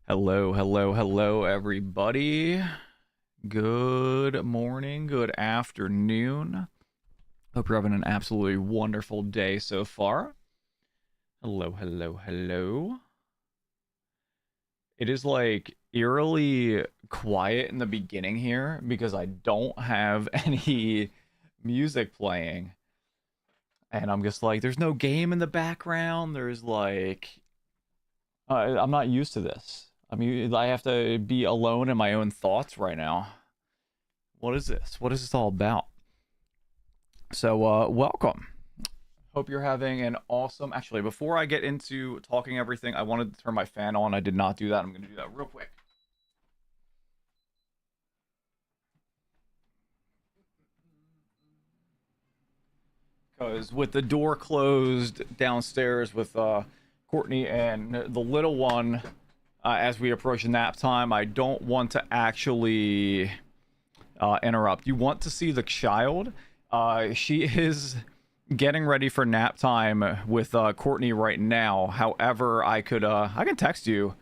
Hello, hello, hello, everybody. Good morning, good afternoon. Hope you're having an absolutely wonderful day so far. Hello, hello, hello. It is like eerily quiet in the beginning here because I don't have any music playing. And I'm just like, there's no game in the background. There's like, I'm not used to this. I mean, I have to be alone in my own thoughts right now. What is this? What is this all about? So, welcome. Hope you're having an awesome. Actually, before I get into talking everything, I wanted to turn my fan on. I did not do that. I'm going to do that real quick. Because with the door closed downstairs with Courtney and the little one, as we approach nap time, I don't want to actually interrupt. You want to see the child. She is getting ready for nap time with Courtney right now. However, I can text you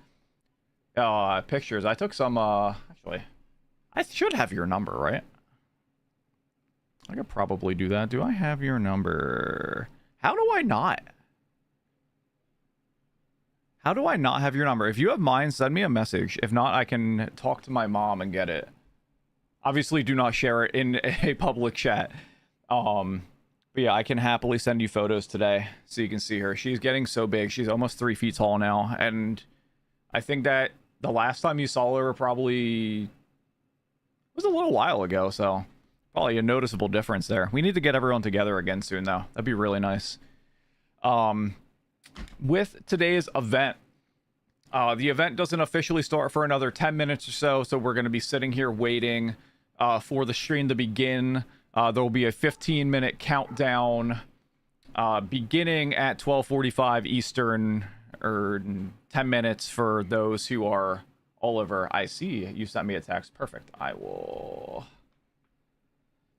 pictures. I took some actually I should have your number, right? I could probably do that. Do I have your number? How do I not? How do I not have your number? If you have mine, send me a message. If not, I can talk to my mom and get it. Obviously, do not share it in a public chat. But yeah, I can happily send you photos today so you can see her. She's getting so big. She's almost 3 feet tall now. And I think that the last time you saw her probably was a little while ago. So probably a noticeable difference there. We need to get everyone together again soon, though. That'd be really nice. With today's event, the event doesn't officially start for another 10 minutes or so. So we're going to be sitting here waiting for the stream to begin. There will be a 15-minute countdown beginning at 12:45 Eastern, or 10 minutes for those who are Oliver. I see you sent me a text. Perfect. I will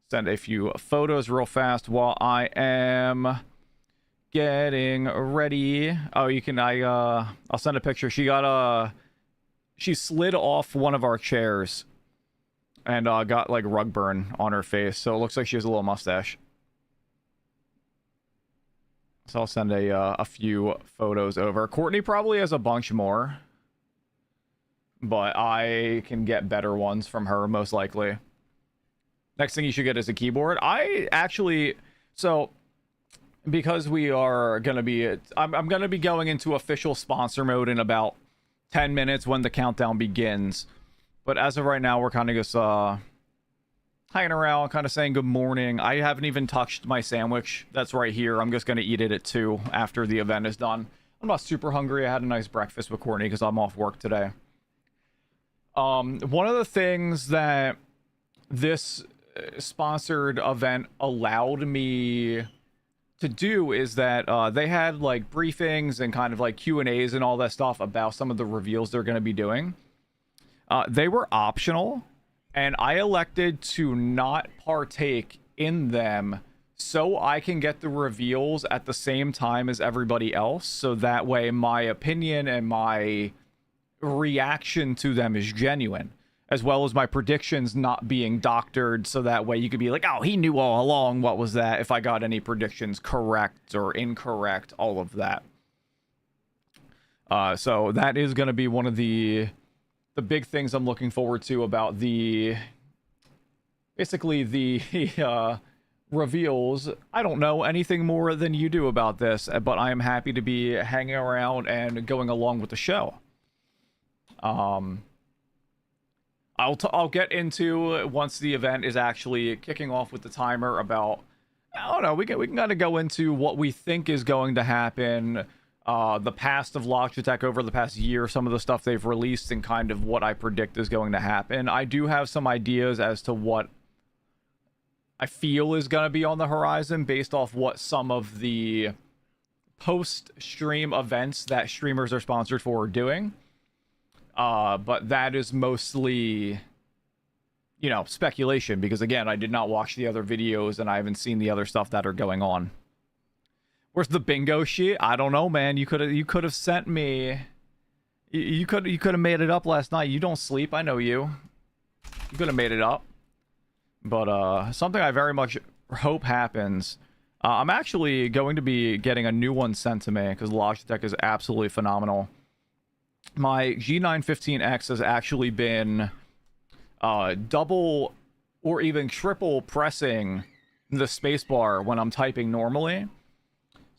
send a few photos real fast while I am getting ready. Oh, you can. I'll send a picture. She slid off one of our chairs and got like rug burn on her face, so it looks like she has a little mustache. So I'll send a few photos over. Courtney probably has a bunch more, but I can get better ones from her most likely. Next thing you should get is a keyboard. I actually, so because we are gonna be, I'm gonna be going into official sponsor mode in about 10 minutes when the countdown begins. But as of right now, we're kind of just hanging around, kind of saying good morning. I haven't even touched my sandwich. That's right here. I'm just going to eat it at 2 after the event is done. I'm not super hungry. I had a nice breakfast with Courtney because I'm off work today. One of the things that this sponsored event allowed me to do is that they had like briefings and kind of like Q&As and all that stuff about some of the reveals they're going to be doing. They were optional, and I elected to not partake in them so I can get the reveals at the same time as everybody else, so that way my opinion and my reaction to them is genuine, as well as my predictions not being doctored, so that way you could be like, oh, he knew all along. What was that? If I got any predictions correct or incorrect, all of that. So that is going to be one of the big things I'm looking forward to about basically the reveals. I don't know anything more than you do about this, but I am happy to be hanging around and going along with the show. I'll get into once the event is actually kicking off with the timer about, I don't know, we can kind of go into what we think is going to happen, the past of Logitech over the past year, some of the stuff they've released, and kind of what I predict is going to happen. I do have some ideas as to what I feel is going to be on the horizon based off what some of the post-stream events that streamers are sponsored for are doing. But that is mostly, you know, speculation, because again, I did not watch the other videos and I haven't seen the other stuff that are going on. Where's the bingo sheet? I don't know, man. You could have sent me You could have made it up last night. You don't sleep. I know you. You could have made it up. But something I very much hope happens. I'm actually going to be getting a new one sent to me because Logitech is absolutely phenomenal. My G915X has actually been double or even triple pressing the spacebar when I'm typing normally.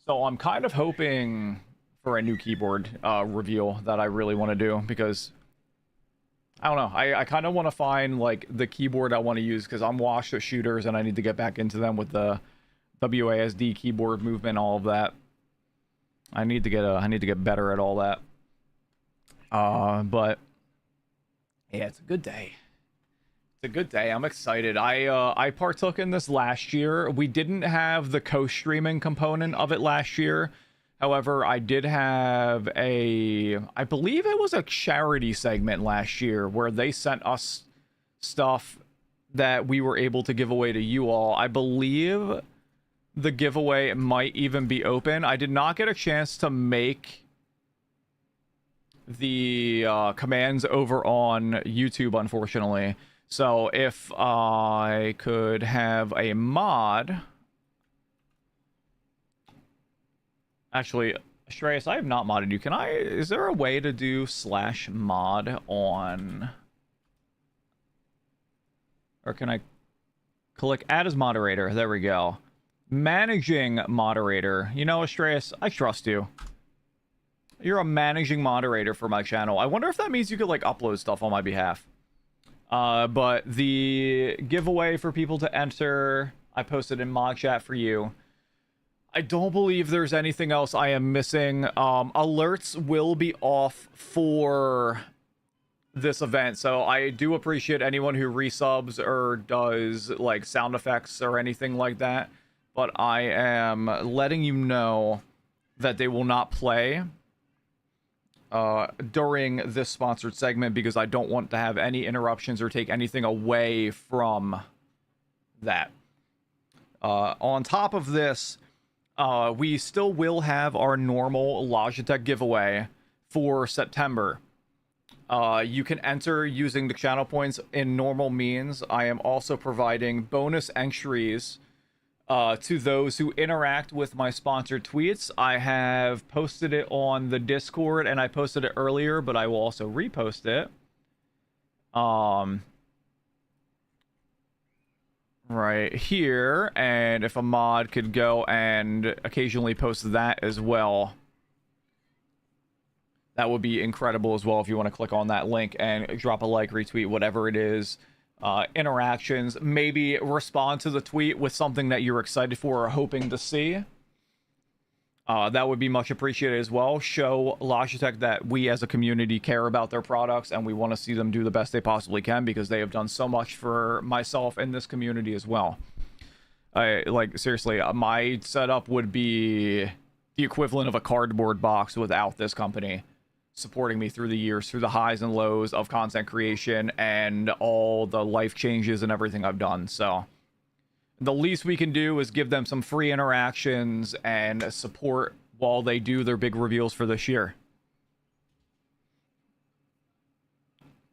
So I'm kind of hoping for a new keyboard reveal that I really want to do, because I don't know, I kind of want to find like the keyboard I want to use, because I'm washed at shooters and I need to get back into them with the WASD keyboard movement, all of that. I need to get better at all that. But yeah, it's a good day. It's a good day. I'm excited. I partook in this last year. We didn't have the co-streaming component of it last year. However, I did have I believe it was a charity segment last year where they sent us stuff that we were able to give away to you all. I believe the giveaway might even be open. I did not get a chance to make the commands over on YouTube, unfortunately. So if I could have a mod... Actually, Shreyas, I have not modded you. Is there a way to do /mod on... Or can I click add as moderator? There we go. Managing moderator. You know, Shreyas, I trust you. You're a managing moderator for my channel. I wonder if that means you could, like, upload stuff on my behalf. But the giveaway for people to enter, I posted in mod chat for you. I don't believe there's anything else I am missing. Alerts will be off for this event, so I do appreciate anyone who resubs or does like sound effects or anything like that, but I am letting you know that they will not play during this sponsored segment, because I don't want to have any interruptions or take anything away from that. On top of this, we still will have our normal Logitech giveaway for September. You can enter using the channel points in normal means. I am also providing bonus entries to those who interact with my sponsored tweets. I have posted it on the Discord, and I posted it earlier, but I will also repost it. Right here, and if a mod could go and occasionally post that as well, that would be incredible as well. If you want to click on that link and drop a like, retweet, whatever it is, interactions, maybe respond to the tweet with something that you're excited for or hoping to see. That would be much appreciated as well. Show Logitech that we as a community care about their products and we want to see them do the best they possibly can, because they have done so much for myself and this community as well. Like, seriously, my setup would be the equivalent of a cardboard box without this company supporting me through the years, through the highs and lows of content creation and all the life changes and everything I've done. So the least we can do is give them some free interactions and support while they do their big reveals for this year.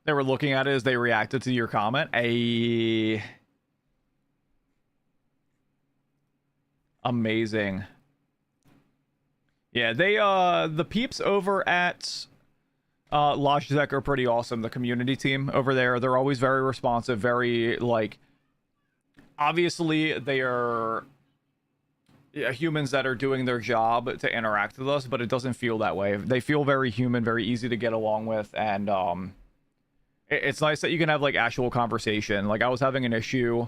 They were looking at it as they reacted to your comment. Amazing. Yeah, the peeps over at Logitech are pretty awesome. The community team over there, they're always very responsive, very, like, obviously they are humans that are doing their job to interact with us, but it doesn't feel that way. They feel very human, very easy to get along with, and it's nice that you can have, like, actual conversation. Like, I was having an issue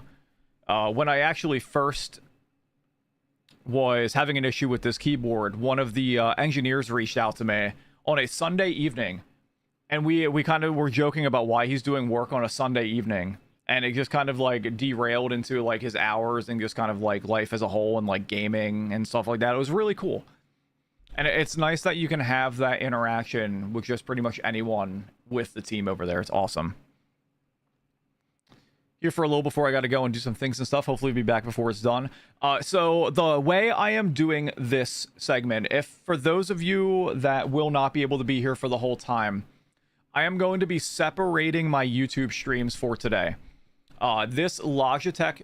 when I actually first was having an issue with this keyboard. One of the engineers reached out to me on a Sunday evening, and we kind of were joking about why he's doing work on a Sunday evening, and it just kind of, like, derailed into, like, his hours and just kind of, like, life as a whole and, like, gaming and stuff like that. It was really cool, and it's nice that you can have that interaction with just pretty much anyone with the team over there. It's awesome. here for a little before I got to go and do some things and stuff. Hopefully be back before it's done. So the way I am doing this segment, if for those of you that will not be able to be here for the whole time, I am going to be separating my YouTube streams for today. This Logitech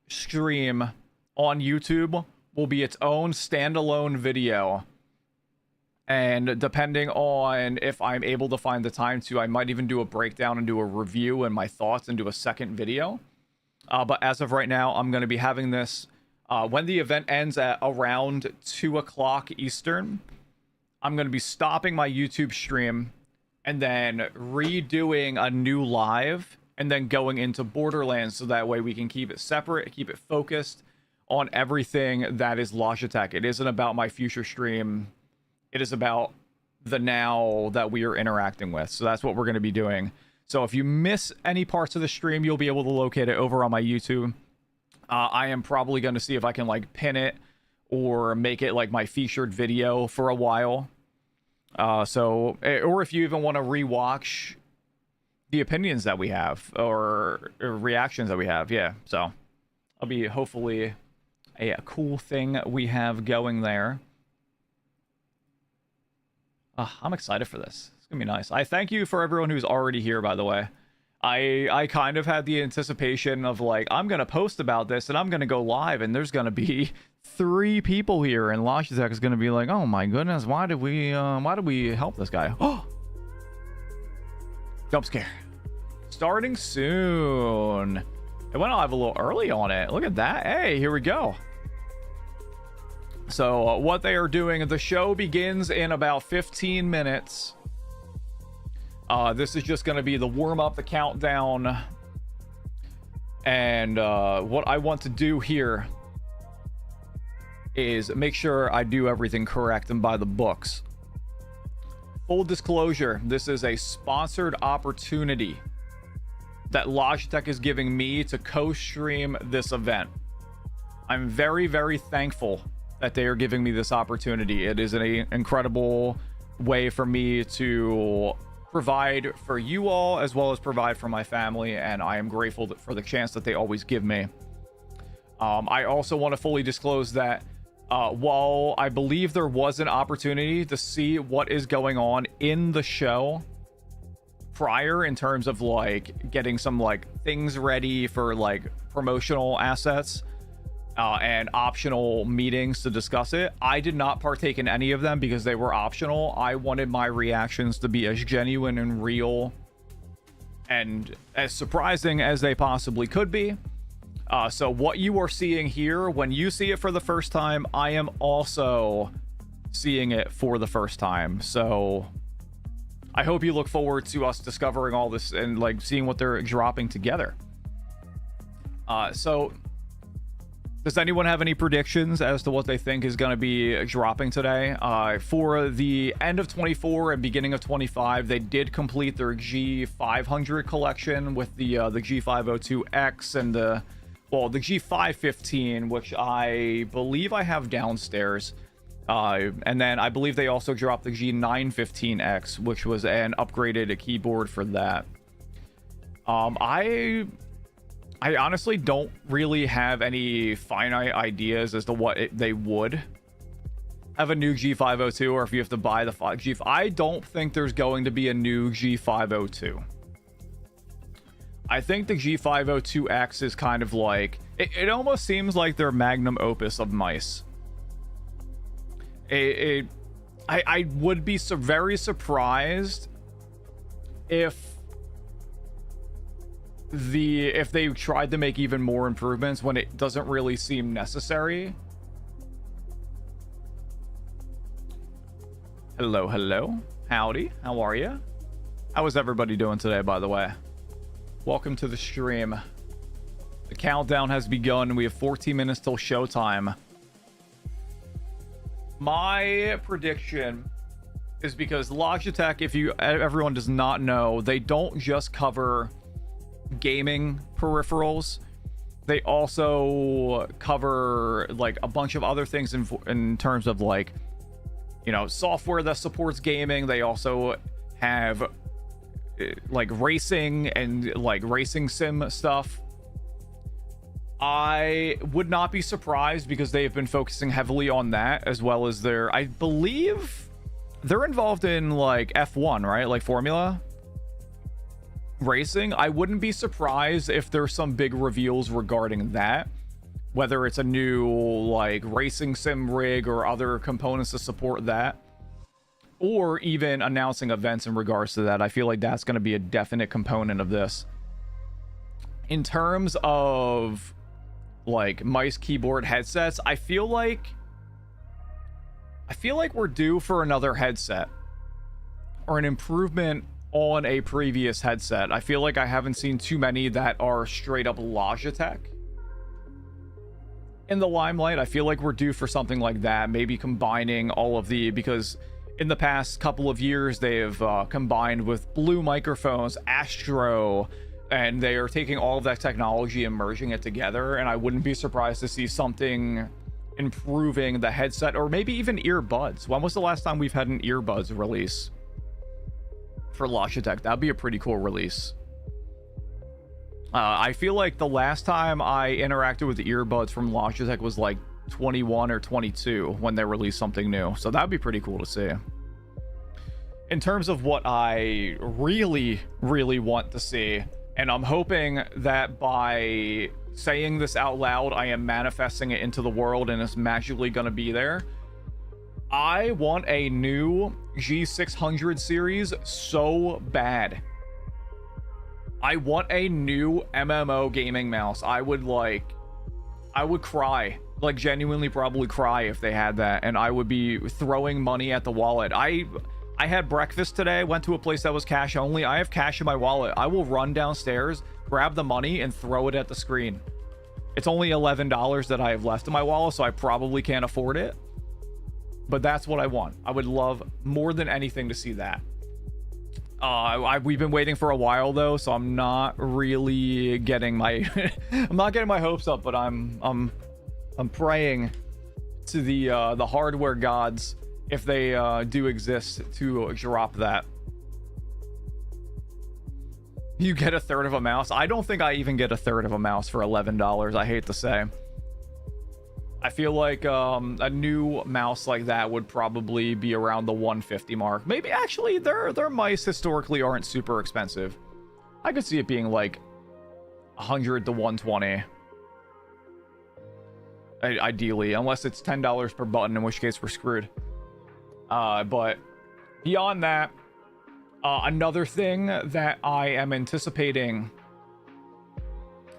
stream on YouTube will be its own standalone video. And depending on if I'm able to find the time to, I might even do a breakdown and do a review and my thoughts and do a second video. But as of right now, I'm going to be having this when the event ends at around 2 o'clock Eastern. I'm going to be stopping my YouTube stream and then redoing a new live and then going into Borderlands, so that way we can keep it separate, keep it focused on everything that is Logitech. It isn't about my future stream. It is about the now that we are interacting with. So that's what we're going to be doing. So if you miss any parts of the stream, you'll be able to locate it over on my YouTube. I am probably going to see if I can like pin it or make it like my featured video for a while. Or if you even want to rewatch the opinions that we have or reactions that we have. Yeah. So I'll be hopefully a cool thing we have going there. I'm excited for this. It's gonna be nice. I thank you for everyone who's already here, by the way. I kind of had the anticipation of like, I'm gonna post about this and I'm gonna go live and there's gonna be 3 people here and Logitech is gonna be like, oh my goodness, why did we help this guy? Oh, jump scare starting soon. It went live a little early on it. Look at that. Hey, here we go. So what they are doing, the show begins in about 15 minutes. This is just going to be the warm up, the countdown. And what I want to do here is make sure I do everything correct and by the books. Full disclosure, this is a sponsored opportunity that Logitech is giving me to co-stream this event. I'm very, very thankful that they are giving me this opportunity. It is an incredible way for me to provide for you all as well as provide for my family, and I am grateful for the chance that they always give me. I also want to fully disclose that while I believe there was an opportunity to see what is going on in the show prior in terms of like getting some like things ready for like promotional assets and optional meetings to discuss it, I did not partake in any of them because they were optional. I wanted my reactions to be as genuine and real and as surprising as they possibly could be. So what you are seeing here, when you see it for the first time, I am also seeing it for the first time. So I hope you look forward to us discovering all this and like seeing what they're dropping together. So does anyone have any predictions as to what they think is going to be dropping today? For the end of 24 and beginning of 25, they did complete their G500 collection with the G502X and the G515, which I believe I have downstairs. And then I believe they also dropped the G915X, which was an upgraded keyboard for that. I honestly don't really have any finite ideas as to what they would have a new G502, or if you have to buy the G5. I don't think there's going to be a new G502. I think the G502X is kind of like, it almost seems like their magnum opus of mice. I would be very surprised if they tried to make even more improvements when it doesn't really seem necessary. Hello. Howdy. How are you? How is everybody doing today, by the way? Welcome to the stream. The countdown has begun. We have 14 minutes till showtime. My prediction is, because Logitech, if everyone does not know, they don't just cover gaming peripherals. They also cover like a bunch of other things in terms of like, you know, software that supports gaming. They also have like racing and like racing sim stuff I would not be surprised because they've been focusing heavily on that, as well as I believe they're involved in like F1, right? Like Formula racing. I wouldn't be surprised if there's some big reveals regarding that, whether it's a new like racing sim rig or other components to support that, or even announcing events in regards to that. I feel like that's going to be a definite component of this. In terms of like mice, keyboard, headsets, I feel like we're due for another headset or an improvement on a previous headset. I feel like I haven't seen too many that are straight up Logitech in the limelight. I feel like we're due for something like that, maybe combining all of because in the past couple of years they have combined with Blue microphones, Astro, and they are taking all of that technology and merging it together, and I wouldn't be surprised to see something improving the headset, or maybe even earbuds. When was the last time we've had an earbuds release for Logitech? That'd be a pretty cool release. I feel like the last time I interacted with the earbuds from Logitech was like 21 or 22 when they released something new, so that'd be pretty cool to see. In terms of what I really want to see, and I'm hoping that by saying this out loud, I am manifesting it into the world and it's magically going to be there. I want a new G600 series so bad. I want a new MMO gaming mouse. I would cry, like genuinely probably cry if they had that, and I would be throwing money at the wallet. I had breakfast today, went to a place that was cash only. I have cash in my wallet. I will run downstairs, grab the money, and throw it at the screen. It's only $11 that I have left in my wallet, so I probably can't afford it. But that's what I want. I would love more than anything to see that. We've been waiting for a while though, so I'm not really getting my I'm not getting my hopes up, but I'm praying to the hardware gods, if they do exist, to drop that. You get a third of a mouse. I don't think I even get a third of a mouse for $11. I hate to say. I feel like a new mouse like that would probably be around the 150 mark. Maybe actually their mice historically aren't super expensive. I could see it being like 100 to 120. Ideally, unless it's $10 per button, in which case we're screwed. But beyond that, another thing that I am anticipating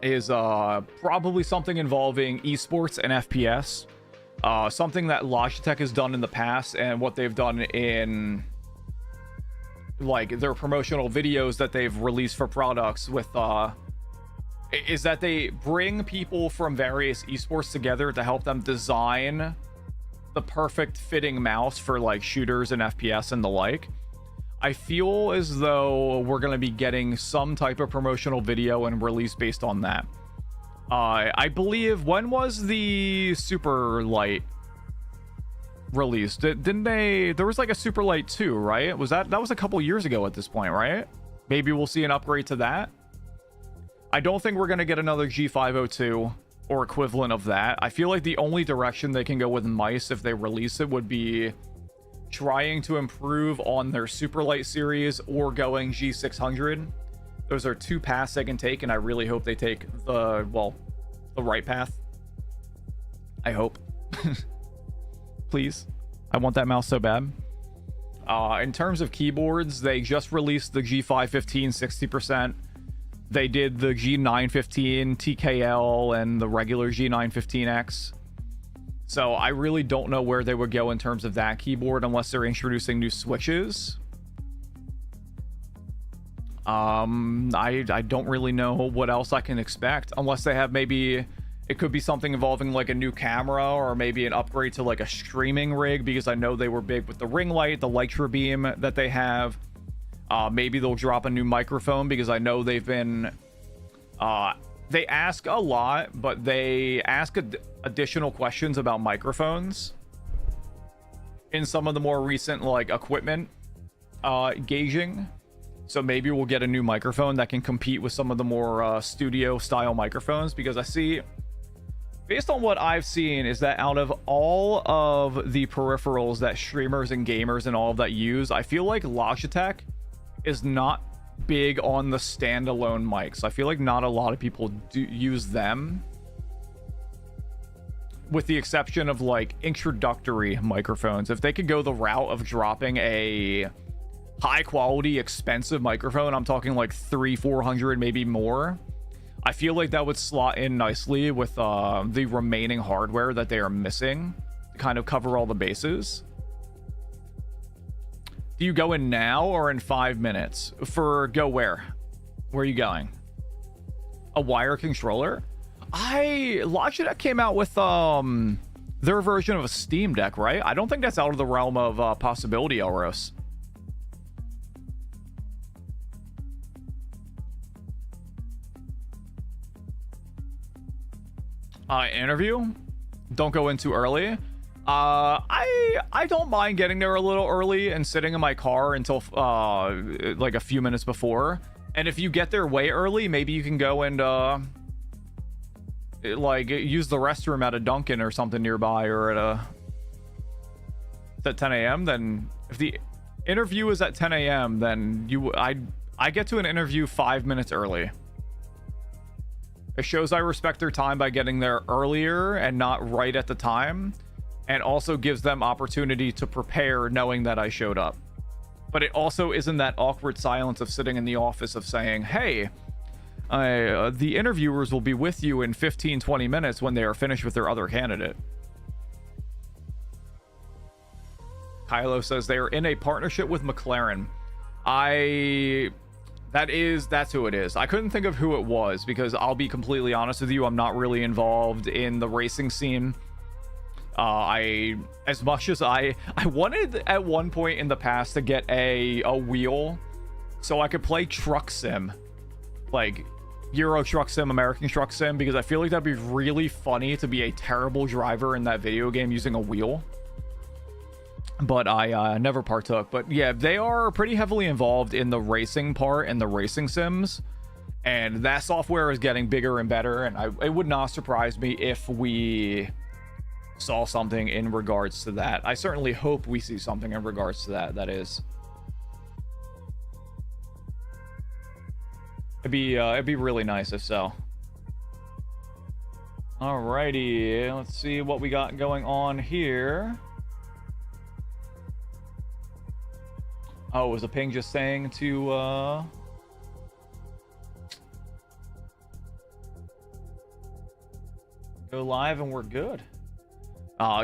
is probably something involving esports and FPS. Something that Logitech has done in the past, and what they've done in like their promotional videos that they've released for products with is that they bring people from various esports together to help them design the perfect fitting mouse for like shooters and FPS and the like. I feel as though we're going to be getting some type of promotional video and release based on that. I believe, when was the Super Light released? Didn't they? There was like a Super Light 2, right? That was a couple years ago at this point, right? Maybe we'll see an upgrade to that. I don't think we're going to get another G502 or equivalent of that. I feel like the only direction they can go with mice if they release it would be trying to improve on their Super Light series or going G600. Those are two paths they can take, and I really hope they take the right path. I hope. Please. I want that mouse so bad. In terms of keyboards, they just released the G515 60%. They did the G915 TKL and the regular G915X. So I really don't know where they would go in terms of that keyboard unless they're introducing new switches. I don't really know what else I can expect, unless they have, maybe it could be something involving like a new camera, or maybe an upgrade to like a streaming rig, because I know they were big with the ring light, the Lytra beam that they have. Maybe they'll drop a new microphone, because I know they've been they ask a lot, but they ask additional questions about microphones in some of the more recent like equipment gauging. So maybe we'll get a new microphone that can compete with some of the more studio style microphones, because I see based on what I've seen, is that out of all of the peripherals that streamers and gamers and all of that use, I feel like Logitech is not big on the standalone mics. I feel like not a lot of people do use them, with the exception of like introductory microphones. If they could go the route of dropping a high quality expensive microphone, I'm talking like 300-400, maybe more, I feel like that would slot in nicely with the remaining hardware that they are missing to kind of cover all the bases. Do you go in now or in 5 minutes? For go where? Where are you going? A wire controller? Logitech came out with their version of a Steam Deck, right? I don't think that's out of the realm of possibility, Elros. Interview? Don't go in too early. I don't mind getting there a little early and sitting in my car until like a few minutes before. And if you get there way early, maybe you can go and like use the restroom at a Dunkin' or something nearby, or at 10 a.m. Then if the interview is at 10 a.m., then I get to an interview 5 minutes early. It shows I respect their time by getting there earlier and not right at the time, and also gives them opportunity to prepare knowing that I showed up. But it also isn't that awkward silence of sitting in the office of saying, hey, the interviewers will be with you in 15-20 minutes when they are finished with their other candidate. Kylo says they are in a partnership with McLaren. That's who it is. I couldn't think of who it was because I'll be completely honest with you, I'm not really involved in the racing scene. As much as I wanted at one point in the past to get a wheel so I could play truck sim, like Euro Truck Sim, American Truck Sim, because I feel like that'd be really funny to be a terrible driver in that video game using a wheel. But I never partook. But yeah, they are pretty heavily involved in the racing part and the racing sims, and that software is getting bigger and better, and it would not surprise me if we saw something in regards to that. I certainly hope we see something in regards to that is. It'd be really nice if so. Alrighty, let's see what we got going on here. Oh, was a ping just saying to go live and we're good.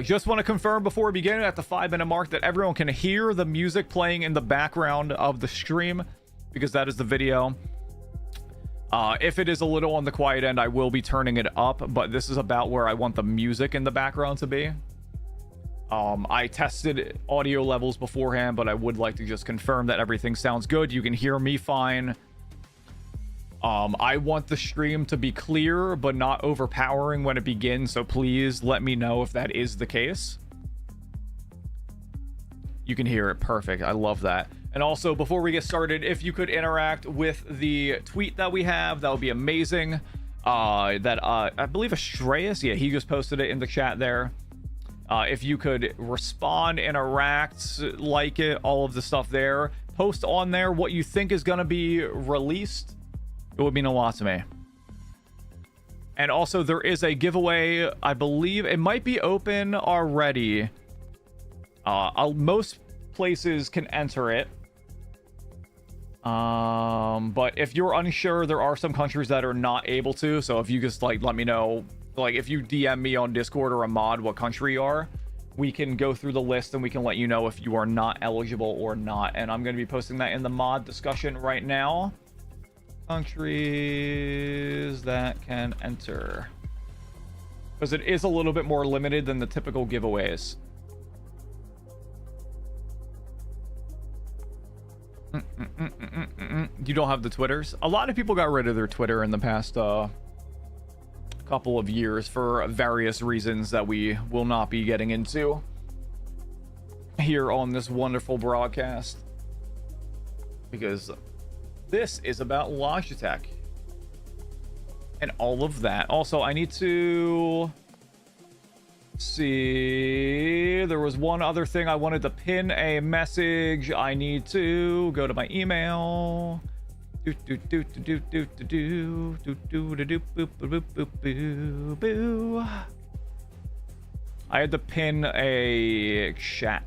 Just want to confirm before we begin at the 5-minute mark that everyone can hear the music playing in the background of the stream, because that is the video. If it is a little on the quiet end, I will be turning it up, but this is about where I want the music in the background to be. I tested audio levels beforehand, but I would like to just confirm that everything sounds good. You can hear me fine. I want the stream to be clear, but not overpowering when it begins, so please let me know if that is the case. You can hear it. Perfect. I love that. And also, before we get started, if you could interact with the tweet that we have, that would be amazing. I believe Astreus, yeah, he just posted it in the chat there. If you could respond, interact, like it, all of the stuff there, post on there what you think is going to be released, it would mean a lot to me. And also, there is a giveaway. I believe it might be open already. Most places can enter it. But if you're unsure, there are some countries that are not able to. So if you just like let me know, like if you DM me on Discord or a mod what country you are, we can go through the list and we can let you know if you are not eligible or not. And I'm going to be posting that in the mod discussion right now. Countries that can enter, because it is a little bit more limited than the typical giveaways. You don't have the Twitters? A lot of people got rid of their Twitter in the past couple of years for various reasons that we will not be getting into here on this wonderful broadcast, because this is about Logitech and all of that. Also, I need to see, there was one other thing I wanted to pin a message. I need to go to my email. I had to pin a chat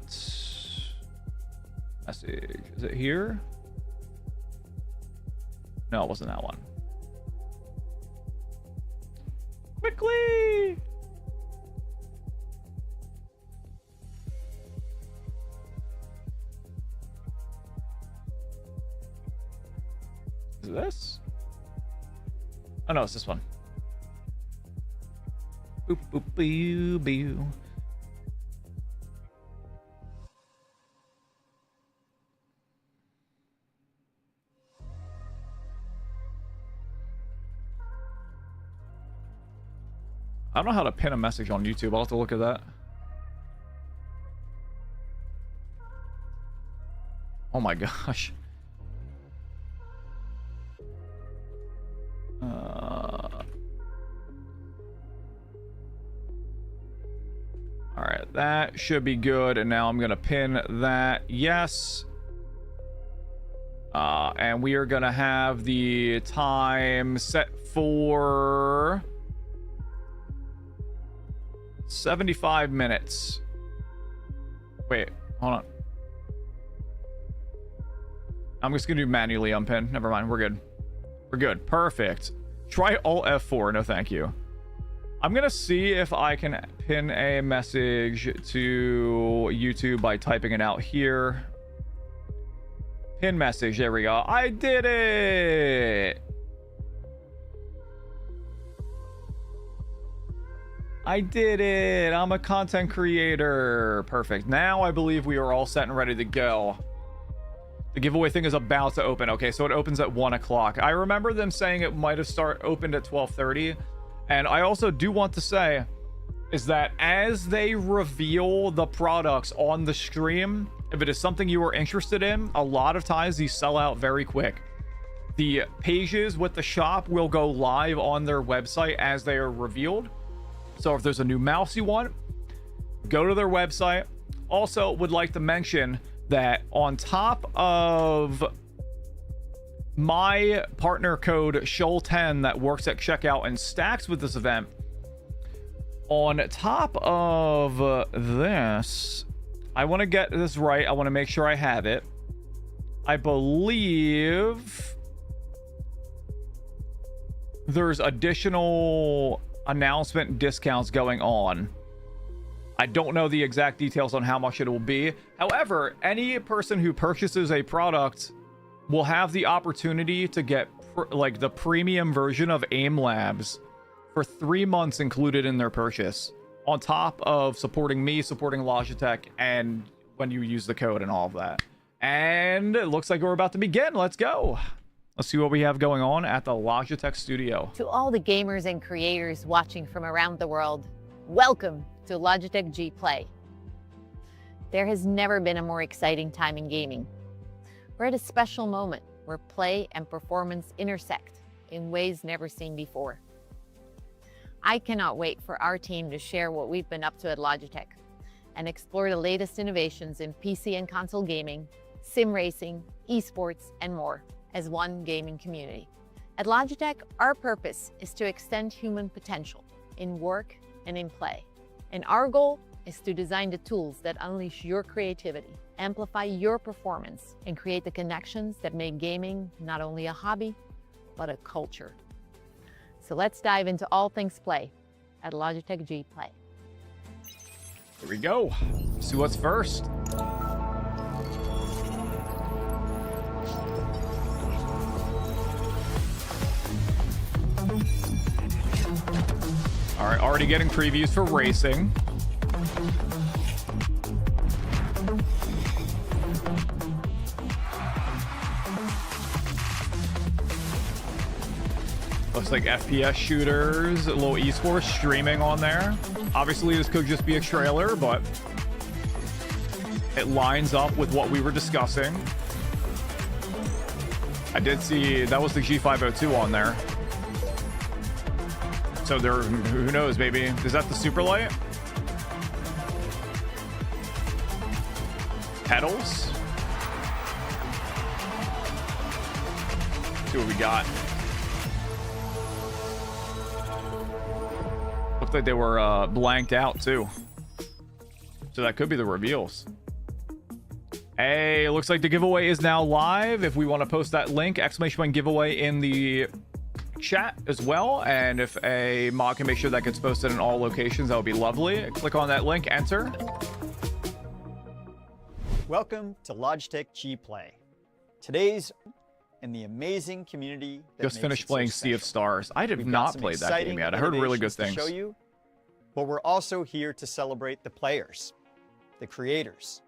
message. Is it here? No, it wasn't that one. Quickly! Is it this? Oh no, it's this one. Boop boop boo boo. I don't know how to pin a message on YouTube. I'll have to look at that. Oh my gosh. All right, that should be good. And now I'm gonna pin that. Yes. And we are gonna have the time set for 75 minutes. Wait, hold on. I'm just gonna do manually unpin. Never mind, we're good. We're good. Perfect. Try Alt F4. No, thank you. I'm gonna see if I can pin a message to YouTube by typing it out here. Pin message. There we go. I did it. I did it. I'm a content creator. Perfect. Now I believe we are all set and ready to go. The giveaway thing is about to open. Okay, so it opens at 1 o'clock. I remember them saying it might have opened at 12:30. And I also do want to say is that as they reveal the products on the stream, if it is something you are interested in, a lot of times these sell out very quick. The pages with the shop will go live on their website as they are revealed. So if there's a new mouse you want, go to their website. Also would like to mention that on top of my partner code Shul10 that works at checkout and stacks with this event, on top of this, I want to get this right. I want to make sure I have it. I believe there's additional announcement discounts going on. I don't know the exact details on how much it will be. However, any person who purchases a product will have the opportunity to get like the premium version of AIM Labs for 3 months included in their purchase, on top of supporting me, supporting Logitech, and when you use the code and all of that. And it looks like we're about to begin. Let's go. Let's see what we have going on at the Logitech studio. To all the gamers and creators watching from around the world, welcome to Logitech G Play. There has never been a more exciting time in gaming. We're at a special moment where play and performance intersect in ways never seen before. I cannot wait for our team to share what we've been up to at Logitech and explore the latest innovations in PC and console gaming, sim racing, esports, and more as one gaming community. At Logitech, our purpose is to extend human potential in work and in play. And our goal is to design the tools that unleash your creativity, amplify your performance, and create the connections that make gaming not only a hobby, but a culture. So let's dive into all things play at Logitech G Play. Here we go. See what's first. All right, already getting previews for racing. Looks like FPS shooters, a little esports streaming on there. Obviously, this could just be a trailer, but it lines up with what we were discussing. I did see that was the G502 on there. So there, who knows, maybe is that the Superlight? pedals. See what we got. Looked like they were blanked out too. So that could be the reveals. Hey, looks like the giveaway is now live. If we want to post that link, exclamation point giveaway in the chat as well. And if a mod can make sure that gets posted in all locations, that would be lovely. Click on that link, enter. Welcome to Logitech G Play. Today's in the amazing community that Just finished playing Sea of Stars. I did not play that game yet. I heard really good things. To show you, but we're also here to celebrate the players, the creators,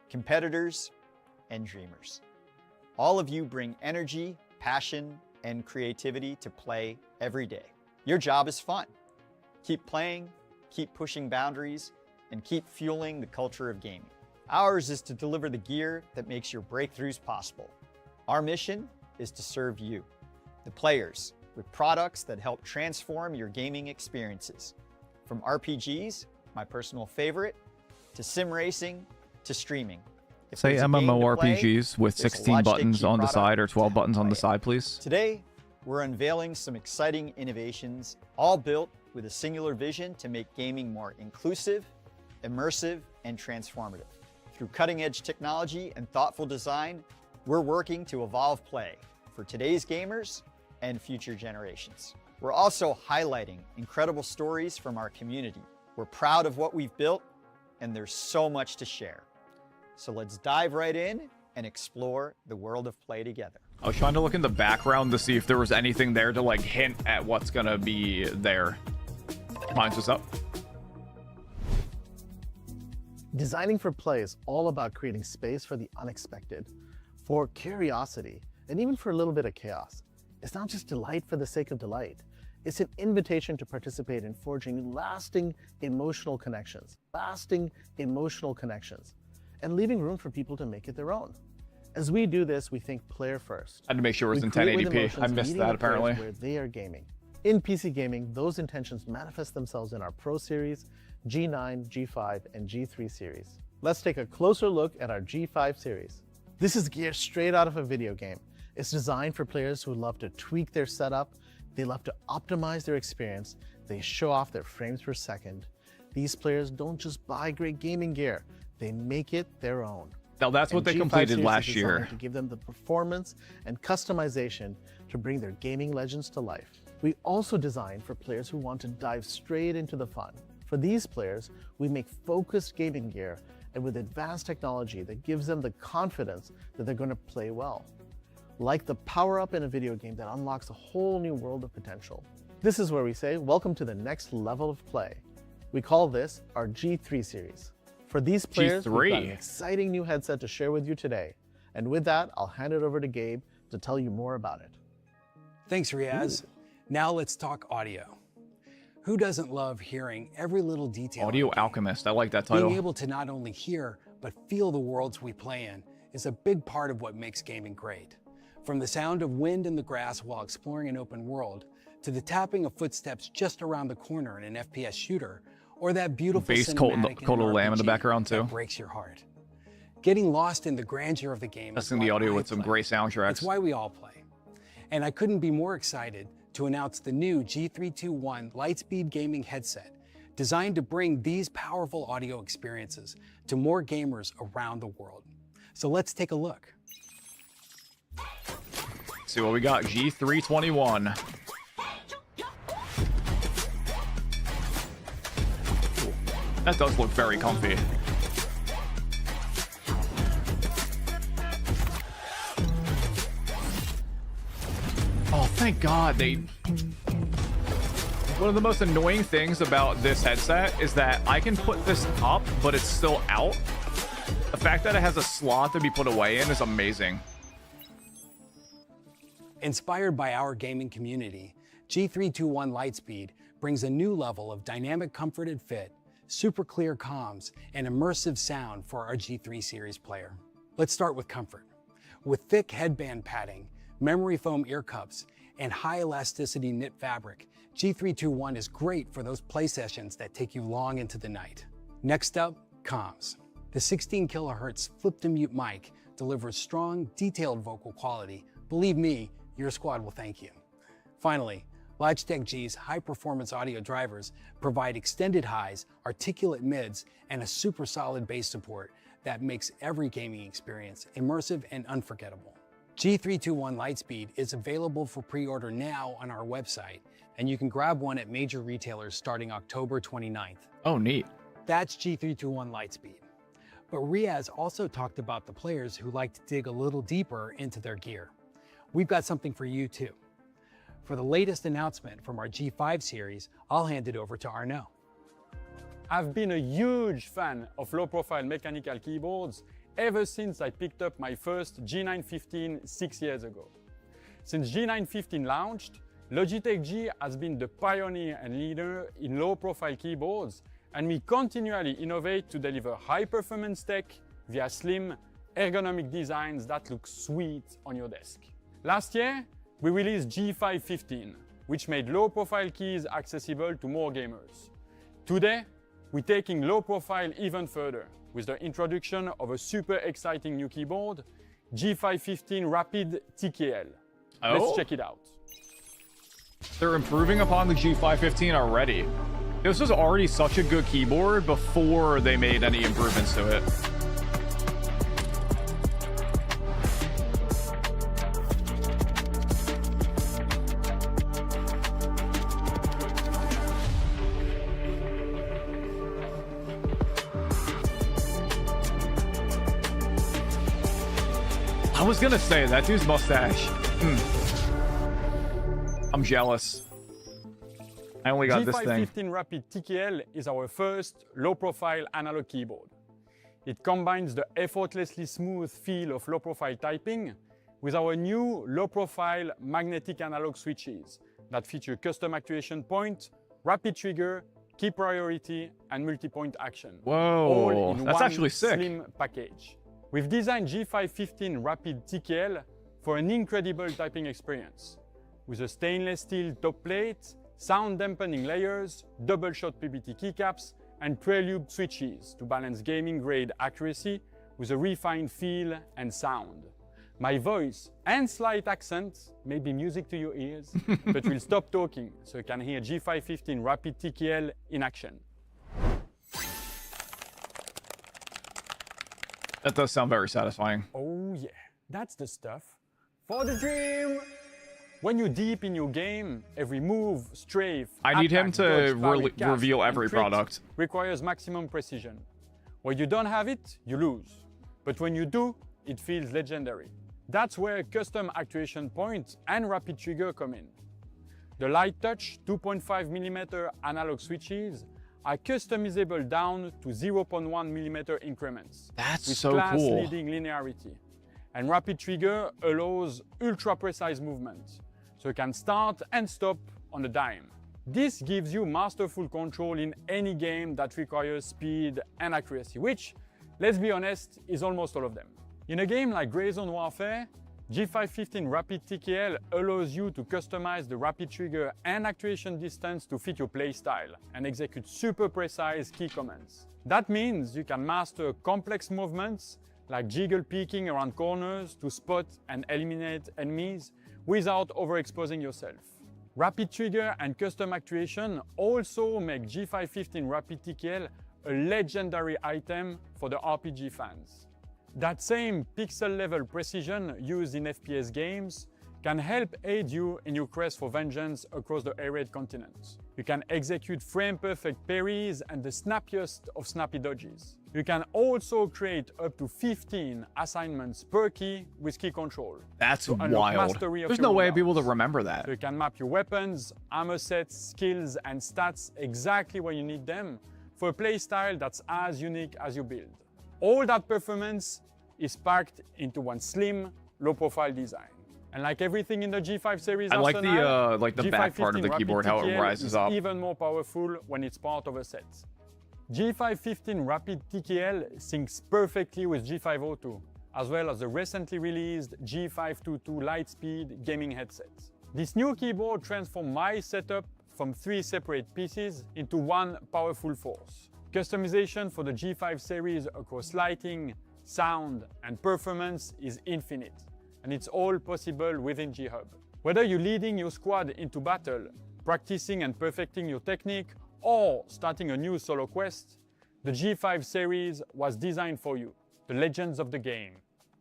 competitors, and dreamers. All of you bring energy, passion, and creativity to play every day. Your job is fun. Keep playing, keep pushing boundaries, and keep fueling the culture of gaming. Ours is to deliver the gear that makes your breakthroughs possible. Our mission is to serve you, the players, with products that help transform your gaming experiences. From RPGs, my personal favorite, to sim racing, to streaming. Say MMORPGs with 16 buttons on the side or 12 buttons on the side, please. Today, we're unveiling some exciting innovations, all built with a singular vision to make gaming more inclusive, immersive, and transformative. Through cutting-edge technology and thoughtful design, we're working to evolve play for today's gamers and future generations. We're also highlighting incredible stories from our community. We're proud of what we've built, and there's so much to share. So let's dive right in and explore the world of play together. I was trying to look in the background to see if there was anything there to like hint at what's gonna be there. Mine's just up. Designing for play is all about creating space for the unexpected, for curiosity, and even for a little bit of chaos. It's not just delight for the sake of delight. It's an invitation to participate in forging lasting emotional connections, and leaving room for people to make it their own. As we do this, we think player first. I had to make sure it was in 1080p. I missed that apparently. Where they are gaming. In PC gaming, those intentions manifest themselves in our Pro Series, G9, G5, and G3 series. Let's take a closer look at our G5 series. This is gear straight out of a video game. It's designed for players who love to tweak their setup, they love to optimize their experience, they show off their frames per second. These players don't just buy great gaming gear, they make it their own. Now that's what they completed last year. To give them the performance and customization to bring their gaming legends to life. We also designed for players who want to dive straight into the fun. For these players, we make focused gaming gear and with advanced technology that gives them the confidence that they're going to play well. Like the power-up in a video game that unlocks a whole new world of potential. This is where we say, welcome to the next level of play. We call this our G3 series. For these players, we've got an exciting new headset to share with you today. And with that, I'll hand it over to Gabe to tell you more about it. Thanks, Riaz. Now let's talk audio. Who doesn't love hearing every little detail? Audio Alchemist, I like that title. Being able to not only hear, but feel the worlds we play in is a big part of what makes gaming great. From the sound of wind in the grass while exploring an open world, to the tapping of footsteps just around the corner in an FPS shooter, or that beautiful bass Cold Lamb in the background too. That breaks your heart. Getting lost in the grandeur of the game. Testing the audio with some great soundtracks. It's why we all play. And I couldn't be more excited to announce the new G321 Lightspeed gaming headset, designed to bring these powerful audio experiences to more gamers around the world. So let's take a look. See what we got, G321. That does look very comfy. Oh, thank God they... One of the most annoying things about this headset is that I can put this up, but it's still out. The fact that it has a slot to be put away in is amazing. Inspired by our gaming community, G321 Lightspeed brings a new level of dynamic comfort and fit, super clear comms, and immersive sound for our G3 series player. Let's start with comfort. With thick headband padding, memory foam ear cups, and high elasticity knit fabric, G321 is great for those play sessions that take you long into the night. Next up, comms. The 16 kHz flip-to-mute mic delivers strong, detailed vocal quality. Believe me, your squad will thank you. Finally, Logitech G's high-performance audio drivers provide extended highs, articulate mids, and a super solid bass support that makes every gaming experience immersive and unforgettable. G321 Lightspeed is available for pre-order now on our website, and you can grab one at major retailers starting October 29th. Oh, neat. That's G321 Lightspeed. But Riaz also talked about the players who like to dig a little deeper into their gear. We've got something for you too. For the latest announcement from our G5 series, I'll hand it over to Arnaud. I've been a huge fan of low-profile mechanical keyboards ever since I picked up my first G915 6 years ago. Since G915 launched, Logitech G has been the pioneer and leader in low-profile keyboards, and we continually innovate to deliver high-performance tech via slim, ergonomic designs that look sweet on your desk. Last year, we released G515, which made low-profile keys accessible to more gamers. Today, we're taking low profile even further with the introduction of a super exciting new keyboard, G515 Rapid TKL. Oh? Let's check it out. They're improving upon the G515 already. This was already such a good keyboard before they made any improvements to it. I was gonna say, that dude's mustache. I'm jealous. I only got this thing. G515 Rapid TKL is our first low-profile analog keyboard. It combines the effortlessly smooth feel of low-profile typing with our new low-profile magnetic analog switches that feature custom actuation point, rapid trigger, key priority, and multi-point action. Whoa, all in that's one actually sick. slim package. We've designed G515 Rapid TKL for an incredible typing experience with a stainless steel top plate, sound dampening layers, double shot PBT keycaps, and prelude switches to balance gaming grade accuracy with a refined feel and sound. My voice and slight accent may be music to your ears, but we'll stop talking so you can hear G515 Rapid TKL in action. That does sound very satisfying. Oh yeah, that's the stuff for the dream. When you're deep in your game, every move, strafe, I need him attack, to dodge, parry, cast, reveal and every crit product. requires maximum precision. When you don't have it, you lose. But when you do, it feels legendary. That's where custom actuation point and rapid trigger come in. The light touch 2.5mm analog switches are customizable down to 0.1mm increments. That's with so cool. class-leading linearity. And rapid trigger allows ultra-precise movement, so you can start and stop on a dime. This gives you masterful control in any game that requires speed and accuracy, which, let's be honest, is almost all of them. In a game like Grey Zone Warfare, G515 Rapid TKL allows you to customize the rapid trigger and actuation distance to fit your playstyle and execute super precise key commands. That means you can master complex movements like jiggle peeking around corners to spot and eliminate enemies without overexposing yourself. Rapid trigger and custom actuation also make G515 Rapid TKL a legendary item for the RPG fans. That same pixel-level precision used in FPS games can help aid you in your quest for vengeance across the arid continent. You can execute frame-perfect parries and the snappiest of snappy dodges. You can also create up to 15 assignments per key with key control. That's unlock wild. mastery of There's your no way I'd be able to loadouts. remember So that. you can map your weapons, armor sets, skills, and stats exactly where you need them for a playstyle that's as unique as you build. All that performance is packed into one slim, low-profile design. And like everything in the G5 series I like arsenal, the back part of the G515 keyboard, how it Rapid TKL rises is up. even more powerful when it's part of a set. G515 Rapid TKL syncs perfectly with G502, as well as the recently released G522 Lightspeed gaming headset. This new keyboard transformed my setup from 3 separate pieces into one powerful force. Customization for the G5 series across lighting, sound, and performance is infinite, and it's all possible within G-Hub. Whether you're leading your squad into battle, practicing and perfecting your technique, or starting a new solo quest, the G5 series was designed for you, the legends of the game.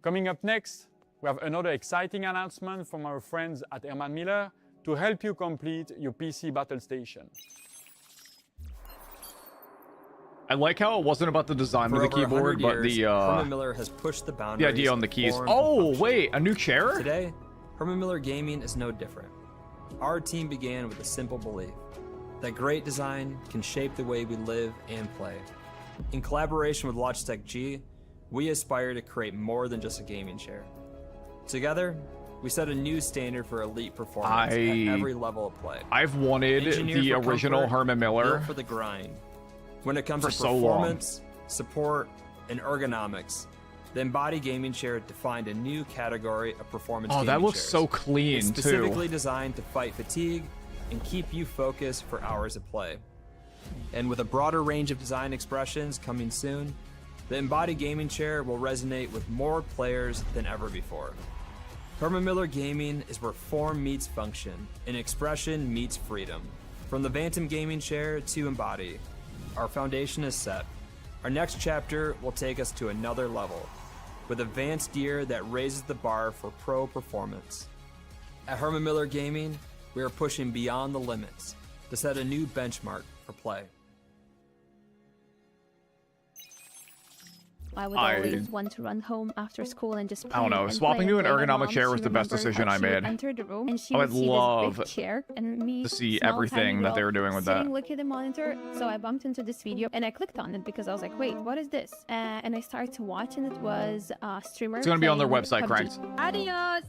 Coming up next, we have another exciting announcement from our friends at Herman Miller to help you complete your PC battle station. I like how it wasn't about the design of the keyboard, but Herman Miller has pushed the boundaries. The idea on the keys. Form Oh, wait, a new chair? Today, Herman Miller Gaming is no different. Our team began with a simple belief that great design can shape the way we live and play. In collaboration with Logitech G, we aspire to create more than just a gaming chair. Together, we set a new standard for elite performance at every level of play. I've wanted the original Herman Miller built for the grind. When it comes to so performance, support, and ergonomics, the Embody Gaming Chair defined a new category of performance gaming that looks chairs. so clean, it's too. specifically designed to fight fatigue and keep you focused for hours of play. And with a broader range of design expressions coming soon, the Embody Gaming Chair will resonate with more players than ever before. Herman Miller Gaming is where form meets function and expression meets freedom. From the Bantam Gaming Chair to Embody, our foundation is set. Our next chapter will take us to another level, with advanced gear that raises the bar for pro performance. At Herman Miller Gaming, we are pushing beyond the limits to set a new benchmark for play. I would always want to run home after school and just play. I don't know. Swapping to an ergonomic chair was the best decision I made. Entered the room and she I would would see love this big chair and me to see small, everything tiny that they girl were doing with sitting, that. Look at the monitor. So I bumped into this video and I clicked on it because I was like, wait, what is this? And I started to watch and it was a streamer. It's gonna be on their playing website, PUBG. Cranked. Adios.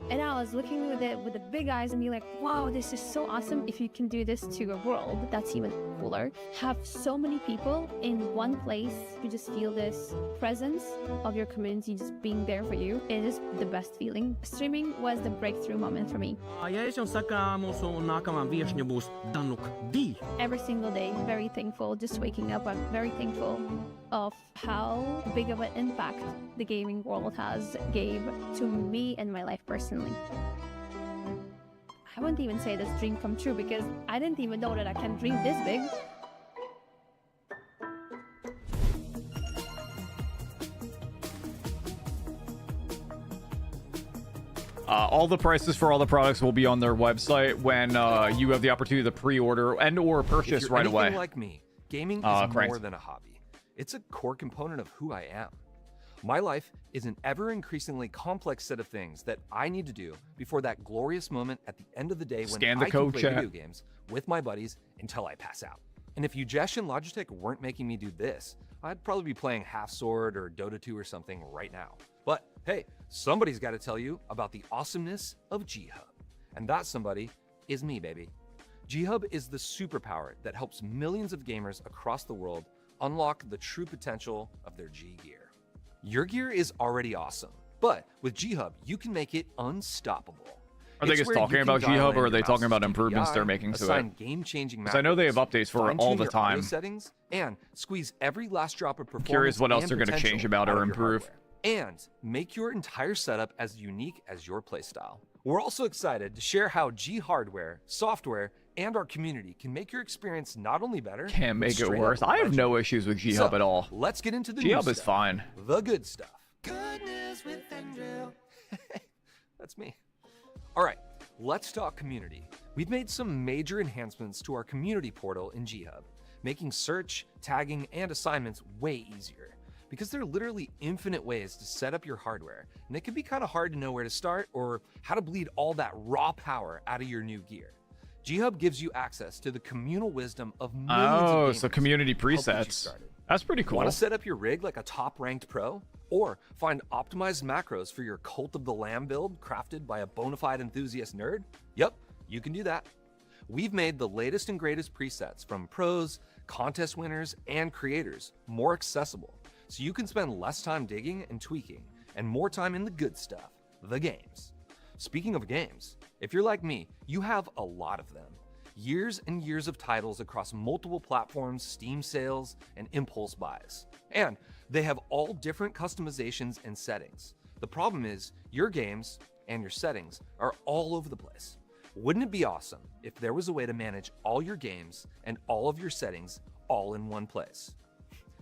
And I was looking with the big eyes and be like, wow, this is so awesome. If you can do this to a world, that's even cooler. Have so many people in one place. You just feel this presence of your community just being there for you. It is the best feeling. Streaming was the breakthrough moment for me. Every single day, very thankful. Just waking up, I'm very thankful of how big of an impact the gaming world has gave to me and my life personally. I wouldn't even say this dream come true because I didn't even know that I can dream this big. All the prices for all the products will be on their website when you have the opportunity to pre-order and or purchase right away. If you're anything like me, gaming is Cranked. more than a hobby. It's a core component of who I am. My life is an ever-increasingly complex set of things that I need to do before that glorious moment at the end of the day when Scan the I code, can play chat. video games with my buddies until I pass out. And if Ujesh and Logitech weren't making me do this, I'd probably be playing Half Sword or Dota 2 or something right now. But hey, somebody's got to tell you about the awesomeness of G-Hub. And that somebody is me, baby. G-Hub is the superpower that helps millions of gamers across the world unlock the true potential of their G gear. Your gear is already awesome, but with G-Hub, you can make it unstoppable. Are they It's just where you talking can about dial G-Hub in or are your they talking about mouse's improvements they're DPI, making to assign it? game-changing Because I know they have macros, updates for it all fine-tune the your audio time. settings, and squeeze every last drop of performance. Curious what else and they're gonna potential change about out or of your improve. hardware, and make your entire setup as unique as your playstyle. We're also excited to share how G hardware, software, and our community can make your experience not only better, Can't but make it straight worse. up I have legend. no issues with G-Hub So, at all. Let's get into the G-Hub new is stuff, fine. the good stuff. Good news with Andrew. That's me. All right, let's talk community. We've made some major enhancements to our community portal in G-Hub, making search, tagging, and assignments way easier. Because there are literally infinite ways to set up your hardware, and it can be kind of hard to know where to start or how to bleed all that raw power out of your new gear. G-Hub gives you access to the communal wisdom of millions of Oh, gamers so community to help get you presets. started. That's pretty cool. Want to set up your rig like a top-ranked pro? Or find optimized macros for your Cult of the Lamb build crafted by a bona fide enthusiast nerd? Yep, you can do that. We've made the latest and greatest presets from pros, contest winners, and creators more accessible, so you can spend less time digging and tweaking and more time in the good stuff, the games. Speaking of games, if you're like me, you have a lot of them. years and years of titles across multiple platforms, Steam sales, and impulse buys. And they have all different customizations and settings. The problem is, your games and your settings are all over the place. Wouldn't it be awesome if there was a way to manage all your games and all of your settings all in one place?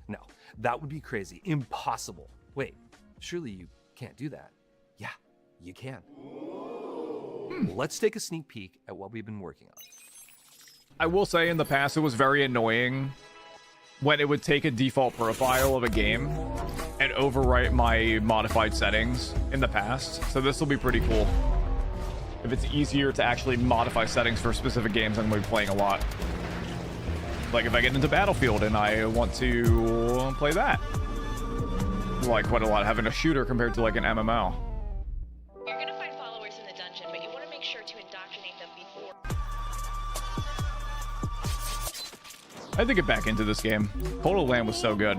No, that would be crazy, impossible. Wait, surely you can't do that. Yeah, you can. Let's take a sneak peek at what we've been working on. I will say in the past it was very annoying when it would take a default profile of a game and overwrite my modified settings in the past. So this will be pretty cool. If it's easier to actually modify settings for specific games I'm going to be playing a lot. Like if I get into Battlefield and I want to play that. Like quite a lot having a shooter compared to like an MMO. You're going to find followers in the dungeon, but you want to make sure to indoctrinate them before. I had to get back into this game. Total Land was so good.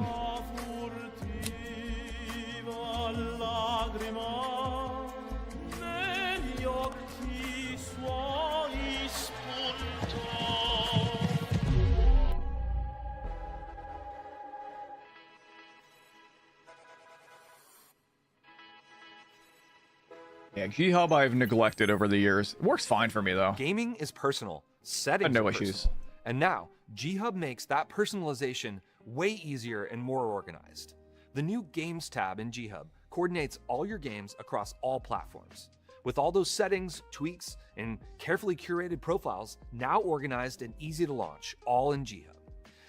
Yeah, G-Hub I've neglected over the years. It works fine for me though. Gaming is personal. Settings no are issues. personal. And now, G-Hub makes that personalization way easier and more organized. The new Games tab in G-Hub coordinates all your games across all platforms. With all those settings, tweaks, and carefully curated profiles now organized and easy to launch, all in G-Hub.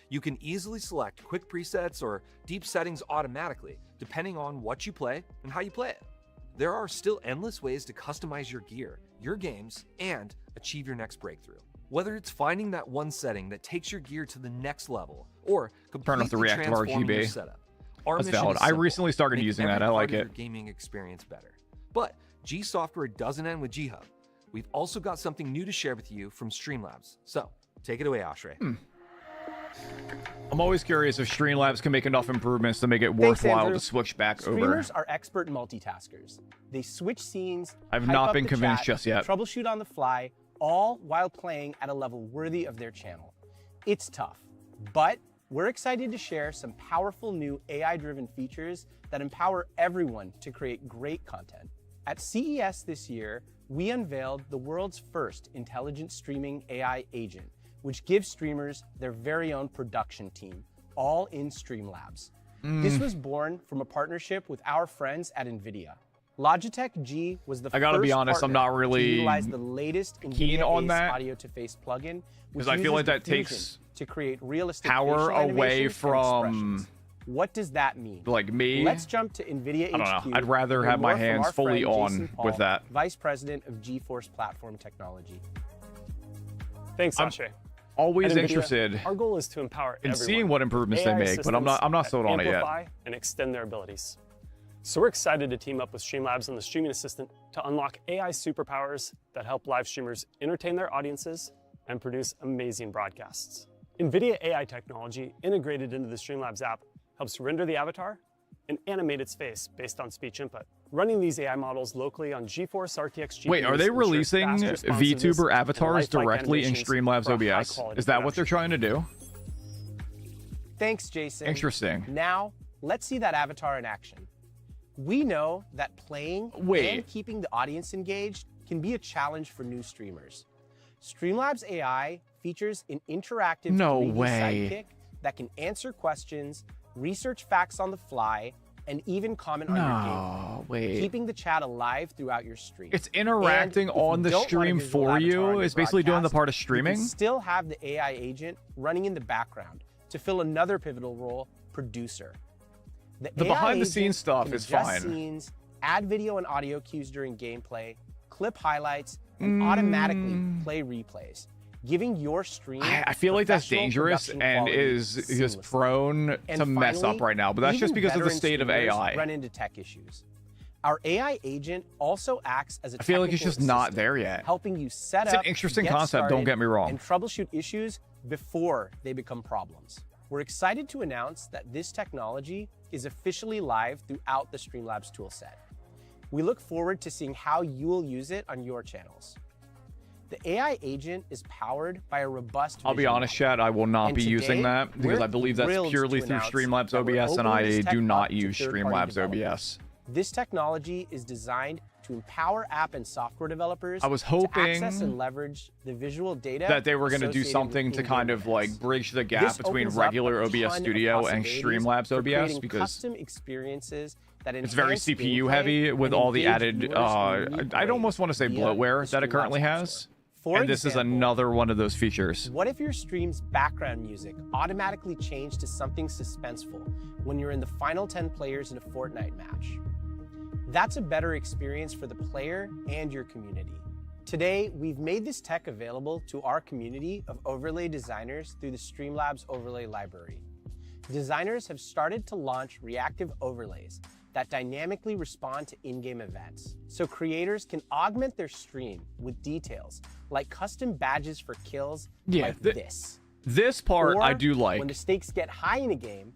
You can easily select quick presets or deep settings automatically, depending on what you play and how you play it. There are still endless ways to customize your gear, your games, and achieve your next breakthrough. Whether it's finding that one setting that takes your gear to the next level, or Turn off the completely reactive transforming your RGB. setup, our That's mission valid. is I simple: recently started make using every that. I part like of your it. gaming experience better. But G Software doesn't end with G-Hub. We've also got something new to share with you from Streamlabs. So take it away, Ashray. I'm always curious if Streamlabs can make enough improvements to make it worthwhile Andrew. to switch back over. Streamers are expert multitaskers. They switch scenes, I've hype not up been the convinced chat, just yet. troubleshoot on the fly, all while playing at a level worthy of their channel. It's tough, but we're excited to share some powerful new AI-driven features that empower everyone to create great content. At CES this year, we unveiled the world's first intelligent streaming AI agent, which gives streamers their very own production team, all in Streamlabs. This was born from a partnership with our friends at NVIDIA. Logitech G was the I gotta be first honest, I'm partner not really to utilize the latest keen on NVIDIA that, audio-to-face plugin, which I feel like uses that diffusion takes to create realistic power facial away animations and from expressions. What does that mean? like me. Let's jump to NVIDIA I don't HQ. know. I'd rather to hear have my more from hands our fully friend on Jason Paul, with that. Vice President of GeForce Platform Technology. Thanks, I'm Ashay. always At NVIDIA, interested our goal is to empower in everyone seeing what improvements they AI make, but I'm not systems sold on it yet. amplify and extend their abilities. So we're excited to team up with Streamlabs and the Streaming Assistant to unlock AI superpowers that help live streamers entertain their audiences and produce amazing broadcasts. NVIDIA AI technology integrated into the Streamlabs app helps render the avatar and animate its face based on speech input. Running these AI models locally on GeForce RTX GPUs Wait, are they ensures releasing fast responsiveness VTuber and avatars lifelike directly in animations Streamlabs for OBS? high-quality Is that what they're production. trying to do? Thanks, Jason. Interesting. Now, let's see that avatar in action. We know that playing and keeping the audience engaged can be a challenge for new streamers. Streamlabs AI features an interactive 3D sidekick that can answer questions, research facts on the fly, and even comment on your game, keeping the chat alive throughout your stream. It's interacting on the stream for you. It's basically doing the part of streaming. You can still have the AI agent running in the background to fill another pivotal role, producer. The AI behind-the-scenes agent stuff can is adjust fine. Scenes, add video and audio cues during gameplay, clip highlights, and automatically play replays, giving your stream. I feel like that's professional dangerous production and quality is seamlessly. prone And to mess finally, up right now, but that's just even because of the veteran state of streamers AI. Run into tech issues. Our AI agent also acts as a I feel like it's technical just not assistant, there yet. helping you set It's an up, interesting get concept, don't started, get me wrong. and troubleshoot issues before they become problems. We're excited to announce that this technology is officially live throughout the Streamlabs toolset. We look forward to seeing how you will use it on your channels. The AI agent is powered by a robust I'll be vision honest, model. chat, I will not And be using today, that because we're I believe that's thrilled purely to through announce Streamlabs that we're OBS, and opening I this tech do not up to use third-party Streamlabs developers. OBS. This technology is designed to empower app and software developers I was to hoping access and leverage the visual data that they were going to do associated something with to in-game kind of like events. bridge the gap This between opens up regular a OBS ton of Studio and possibilities Streamlabs for OBS creating because custom experiences that it's very enhance CPU gameplay heavy with and all the engage added, viewers in unique I'd almost ways want to say via bloatware the that it Streamlabs currently App has. Store. For And this is example, another one of those features. what if your stream's background music automatically changed to something suspenseful when you're in the final 10 players in a Fortnite match? That's a better experience for the player and your community. Today, we've made this tech available to our community of overlay designers through the Streamlabs Overlay Library. Designers have started to launch reactive overlays that dynamically respond to in-game events, so creators can augment their stream with details like custom badges for kills like this. This part Or I do like. when the stakes get high in a game,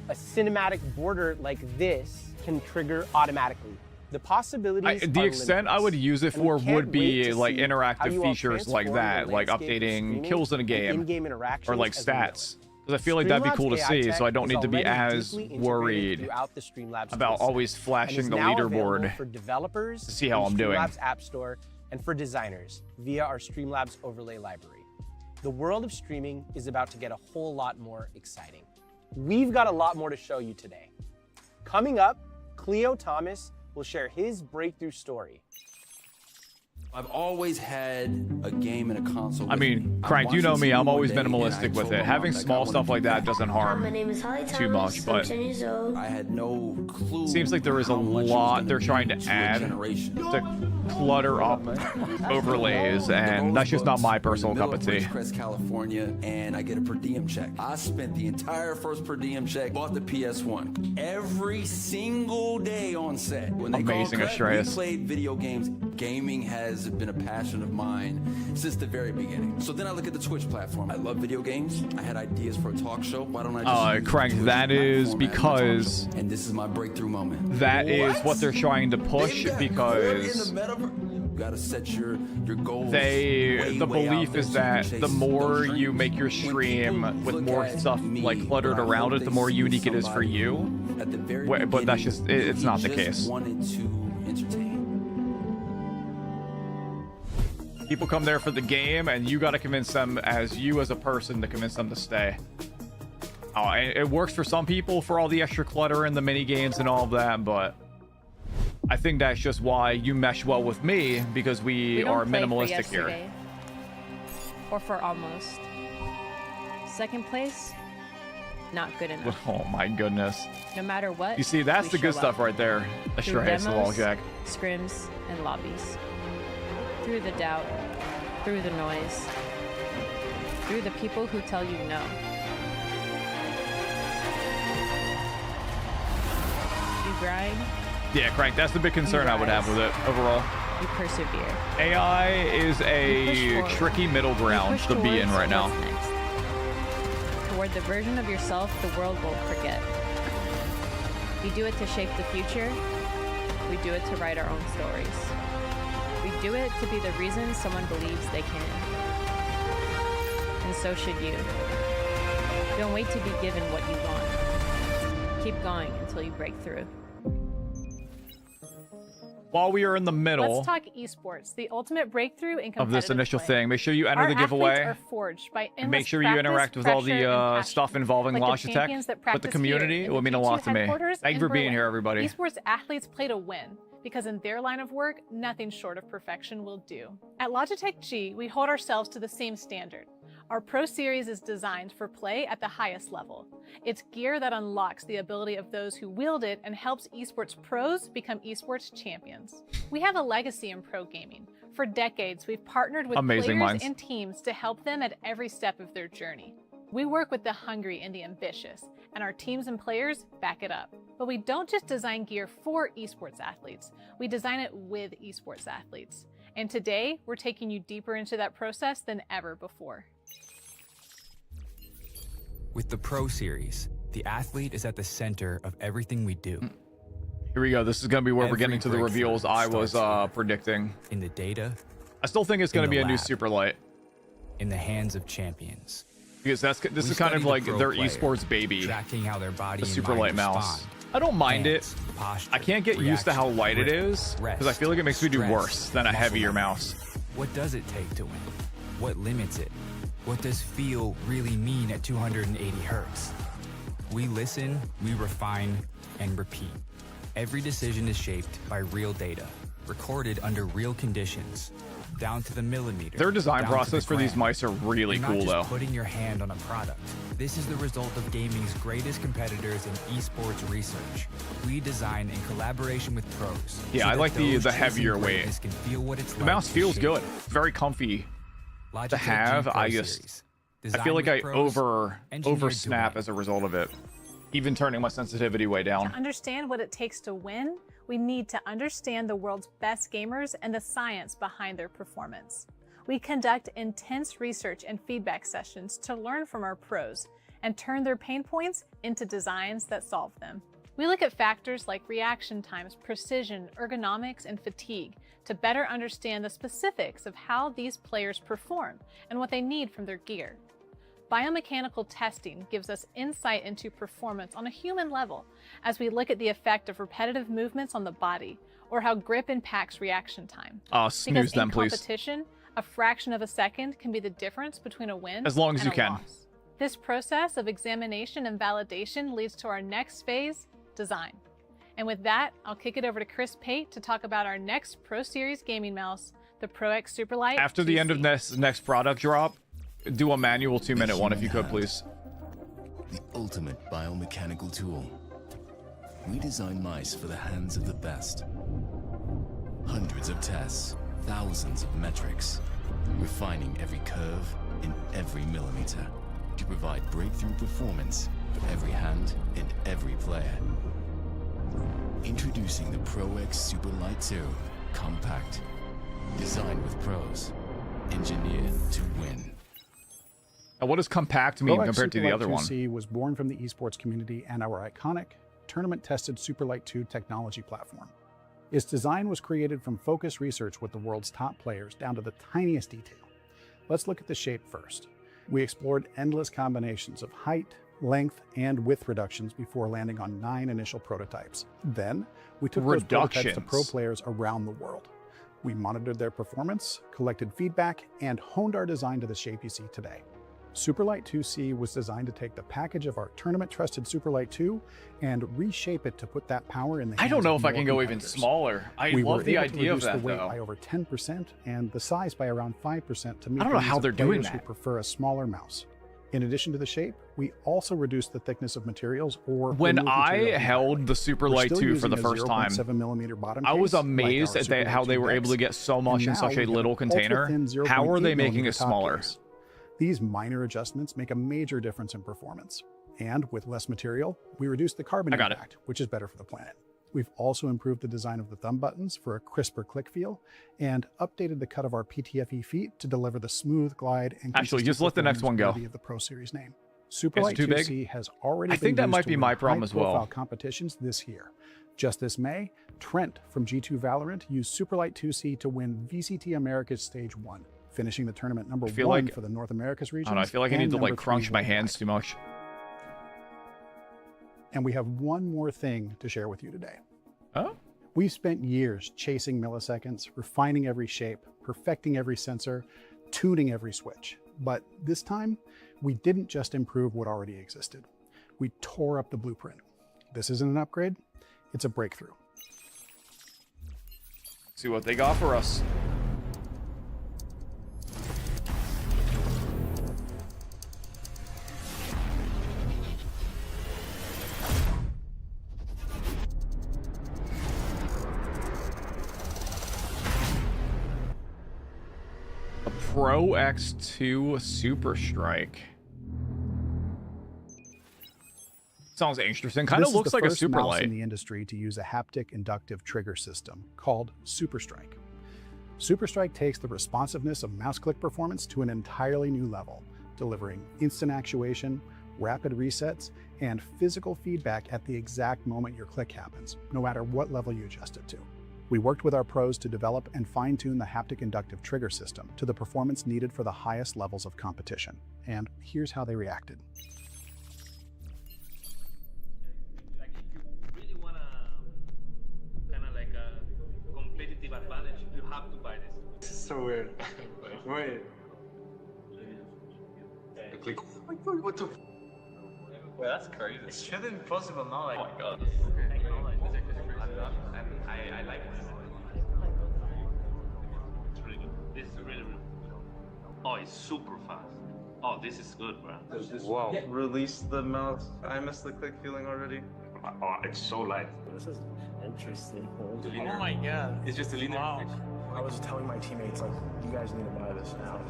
a cinematic border like this can trigger automatically. The possibilities The are extent I would limitless, use it and we for can't would wait be to like see how interactive you all features like transform that, the like landscape of updating streaming kills in a and game, in-game interactions or like as we know it. stats. Because I feel like that'd be cool to Streamlabs see, AI so I don't tech need to be is already as deeply integrated worried throughout the Streamlabs about toolset, always and flashing is the now leaderboard available for developers to see how in I'm doing. Streamlabs App Store and for designers via our Streamlabs Overlay Library. The world of streaming is about to get a whole lot more exciting. We've got a lot more to show you today. Coming up, Cleo Thomas will share his breakthrough story. I've always had a game and a console. I mean, Crank, you know me, I'm always minimalistic with it. Having small stuff like that doesn't harm too much, but I had no clue. seems like there is a lot they're trying to add to clutter up overlays, and that's just not my personal cup of tea. Ridgecrest, California, and I get a per diem check. I spent the entire first per diem check, bought the PS1 every single day on set. When they Amazing, called cut, Astraeus. we played video games. Gaming has been a passion of mine since the very beginning. So then I look at the Twitch platform. I love video games. I had ideas for a talk show. Why don't I just use Crank, the Twitch that is platform as a talk because show? And this is my breakthrough moment. that is what they're trying to push, because gotta set your goals. the way belief out there is so you can that chase the more those you dreams. make your When stream people with look more at stuff me, like cluttered what I around hope it, they the more see unique it is for somebody you. At the very But that's beginning, just it's he not the just case. wanted to entertain. People come there for the game, and you got to convince them as a person to convince them to stay. And it works for some people for all the extra clutter and the mini games and all of that, but I think that's just why you mesh well with me, because we don't are play for minimalistic here. yesterday, or for almost. Second place, not good enough. Oh my goodness. No matter what, You see, that's we the good show stuff up. right there. Through Astraeus, the demos, Logitech. scrims, and lobbies. Through the doubt, through the noise, through the people who tell you no. You grind, Yeah, Crank, that's the big concern I would have with it overall. you persevere. AI is You a push forward. tricky middle ground Push to be in towards right now. what's next. Toward the version of yourself the world won't forget. We do it to shape the future. We do it to write our own stories. We do it to be the reason someone believes they can. And so should you. Don't wait to be given what you want. Keep going until you break through. While we are in the middle Let's talk esports, the ultimate breakthrough in of competitive this initial play. thing, make sure you enter Our the giveaway. athletes are forged by And make endless sure you practice, interact with all pressure, the and passion. stuff involving Like the Logitech champions that with the practice community. here It in would the mean a T2 lot to me. headquarters Thank you in for being Berlin. here, everybody. Esports athletes play to win, because in their line of work, nothing short of perfection will do. At Logitech G, we hold ourselves to the same standard. Our Pro Series is designed for play at the highest level. It's gear that unlocks the ability of those who wield it and helps esports pros become esports champions. We have a legacy in pro gaming. For decades, we've partnered with Amazing players minds. and teams to help them at every step of their journey. We work with the hungry and the ambitious, and our teams and players back it up. But we don't just design gear for esports athletes, we design it with esports athletes. And today, we're taking you deeper into that process than ever before. With the Pro Series, the athlete is at the center of everything we do. Here we go. This is going to be where we're getting to the breakthrough reveals I was starts here. predicting. In the data, I still think it's going to be a new super light. In the hands of champions. Because this is kind of like their esports baby. Tracking how their body the super light mouse. I don't mind it. I can't get used to how light it is because I feel like it makes me do worse than a heavier mouse. What does it take to win? What limits it? What does feel really mean at 280 hertz? We listen, we refine, and repeat. Every decision is shaped by real data, recorded under real conditions, down to the millimeter. Their design process for these mice are really You're cool, not just though. Putting your hand on a product. This is the result of gaming's greatest competitors in esports research. We design in collaboration with pros. Yeah, I like the heavier weight. Can feel what it's the mouse feels good. It's very comfy to have. I feel like I over snap as a result of it, even turning my sensitivity way down. To understand what it takes to win, we need to understand the world's best gamers and the science behind their performance. We conduct intense research and feedback sessions to learn from our pros and turn their pain points into designs that solve them. We look at factors like reaction times, precision, ergonomics, and fatigue to better understand the specifics of how these players perform and what they need from their gear. Biomechanical testing gives us insight into performance on a human level as we look at the effect of repetitive movements on the body or how grip impacts reaction time. Snooze them, please. Because in competition, a fraction of a second can be the difference between a win as long as and you a can. loss. This process of examination and validation leads to our next phase, design. And with that, I'll kick it over to Chris Pate to talk about our next Pro Series gaming mouse, the Pro X Superlight. After the end of this next product drop, do a manual 2-minute one if you could, please. The ultimate biomechanical tool. We design mice for the hands of the best. Hundreds of tests, thousands of metrics, refining every curve in every millimeter to provide breakthrough performance for every hand and every player. Introducing the Pro X Superlight 2, compact, designed with pros, engineered to win. Now, what does compact mean Pro X compared to the Superlight other one? 2C was born from the esports community and our iconic, tournament-tested Superlight 2 technology platform. Its design was created from focused research with the world's top players down to the tiniest detail. Let's look at the shape first. We explored endless combinations of height, length, and width reductions before landing on 9 initial prototypes. Then, we took those prototypes to pro players around the world. We monitored their performance, collected feedback, and honed our design to the shape you see today. Superlight 2C was designed to take the package of our tournament-trusted Superlight 2 and reshape it to put that power in the hands I don't know of if I more can go even competitors. smaller. I We love were the able to idea of reduce that, the weight though. by over 10% and the size by around 5% to meet I don't know the how needs of they're doing players who that. prefer a smaller mouse. In addition to the shape, we also reduced the thickness of materials or When removed I material from held the We're Superlight still 2 for the using a first time, 0.7mm bottom I was case, amazed like our at how Superlight they 2 were able to Dex. get so much And in now such a we have little an container. ultra-thin How are they 0.8 making millimeter it top smaller? case. These minor adjustments make a major difference in performance. And with less material, we reduce the carbon impact, which is better for the planet. We've also improved the design of the thumb buttons for a crisper click feel and updated the cut of our PTFE feet to deliver the smooth glide and Actually, just let the next one go. worthy of the Pro Series name. Superlight too big? 2C has already I think been that might used to be win my problem as well. high-profile competitions this year. Just this May, Trent from G2 Valorant used Superlight 2C to win VCT America's Stage 1, finishing the tournament number 1 like- for the North America's I region. don't know. I feel like I need to like crunch my hands too much. And we have one more thing to share with you today. Oh? We've spent years chasing milliseconds, refining every shape, perfecting every sensor, tuning every switch. But this time, we didn't just improve what already existed. We tore up the blueprint. This isn't an upgrade, it's a breakthrough. See what they got for us. A Pro X2 Super Strike. Sounds interesting. Kind of This is looks the like a first super mouse light. in the industry to use a haptic inductive trigger system called Super Strike. Super Strike takes the responsiveness of mouse click performance to an entirely new level, delivering instant actuation, rapid resets, and physical feedback at the exact moment your click happens, no matter what level you adjust it to. We worked with our pros to develop and fine-tune the haptic inductive trigger system to the performance needed for the highest levels of competition. And here's how they reacted. Like if you really want to kind of like a competitive advantage, you have to buy this. This is so weird. Wait. Click. What the? Well, that's crazy. It shouldn't be possible now. Like, oh my god. Okay. I'm done, and I like this. It's really good. This is really, really good. Oh, it's super fast. Oh, this is good, bro. Wow. Release the mouse. I miss the click feeling already. Oh, it's so light. This is interesting. Oh my god. It's just a linear. Wow. I was telling my teammates, like, you guys need to buy this now.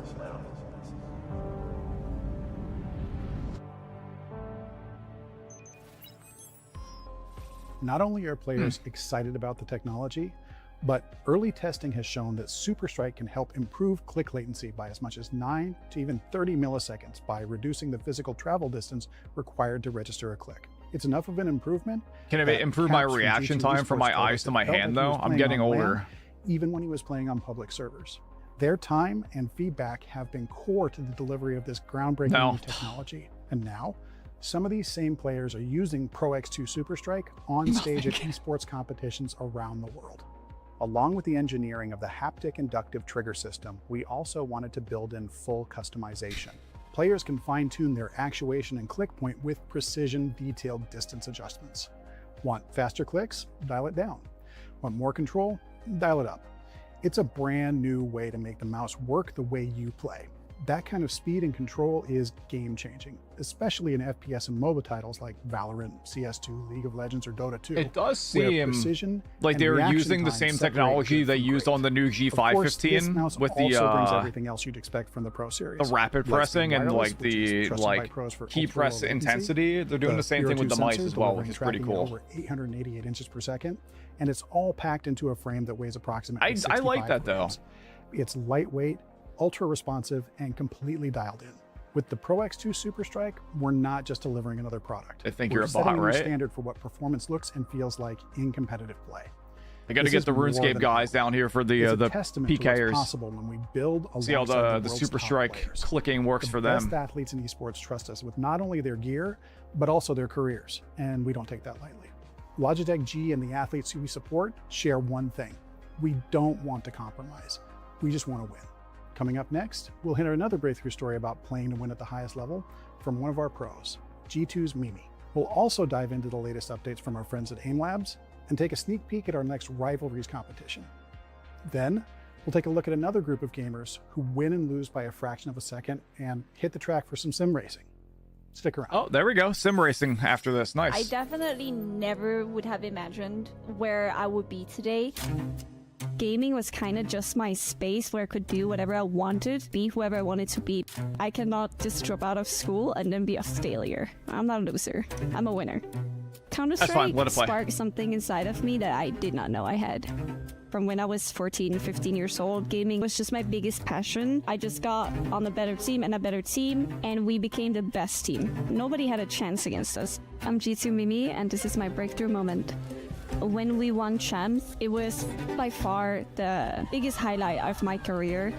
Not only are players excited about the technology, but early testing has shown that Super Strike can help improve click latency by as much as 9 to even 30 milliseconds by reducing the physical travel distance required to register a click. It's enough of an improvement. Can it improve my reaction time from my eyes to my hand, though? I'm getting older. Even when he was playing on public servers. Their time and feedback have been core to the delivery of this groundbreaking new technology. And now, some of these same players are using Pro X2 Super Strike on stage at esports competitions around the world. Along with the engineering of the haptic inductive trigger system, we also wanted to build in full customization. Players can fine-tune their actuation and click point with precision, detailed distance adjustments. Want faster clicks? Dial it down. Want more control? Dial it up. It's a brand new way to make the mouse work the way you play. That kind of speed and control is game-changing, especially in FPS and MOBA titles like Valorant, CS2, League of Legends, or Dota 2. It does seem like they were using the same technology they used on the new G515 with the brings everything else you'd expect from the Pro series. The rapid pressing and like the key press intensity. They're doing the same thing with the mice as well, which is pretty cool. Over 888 inches per second, and it's all packed into a frame that weighs approximately 65 I like that grams. It's lightweight, ultra responsive, and completely dialed in. With the Pro X2 Super Strike, we're not just delivering another product. I think we're you're a bot, setting a new right? standard for what performance looks and feels like in competitive play. I got to get the RuneScape guys down here for the PKers. Possible when we build see how the Super Strike clicking works for them. The best athletes in esports trust us with not only their gear, but also their careers, and we don't take that lightly. Logitech G and the athletes who we support share one thing. We don't want to compromise. We just want to win. Coming up next, we'll hit another breakthrough story about playing to win at the highest level from one of our pros, G2's Mimi. We'll also dive into the latest updates from our friends at AIM Labs and take a sneak peek at our next rivalries competition. Then, we'll take a look at another group of gamers who win and lose by a fraction of a second and hit the track for some sim racing. Stick around. Oh, there we go. Sim racing after this. Nice. I definitely never would have imagined where I would be today. Gaming was kind of just my space where I could do whatever I wanted, be whoever I wanted to be. I cannot just drop out of school and then be a failure. I'm not a loser. I'm a winner. Counter-Strike sparked something inside of me that I did not know I had. From when I was 14, 15 years old, gaming was just my biggest passion. I just got on a better team, and we became the best team. Nobody had a chance against us. I'm G2 Mimi, and this is my breakthrough moment. When we won champs, it was by far the biggest highlight of my career.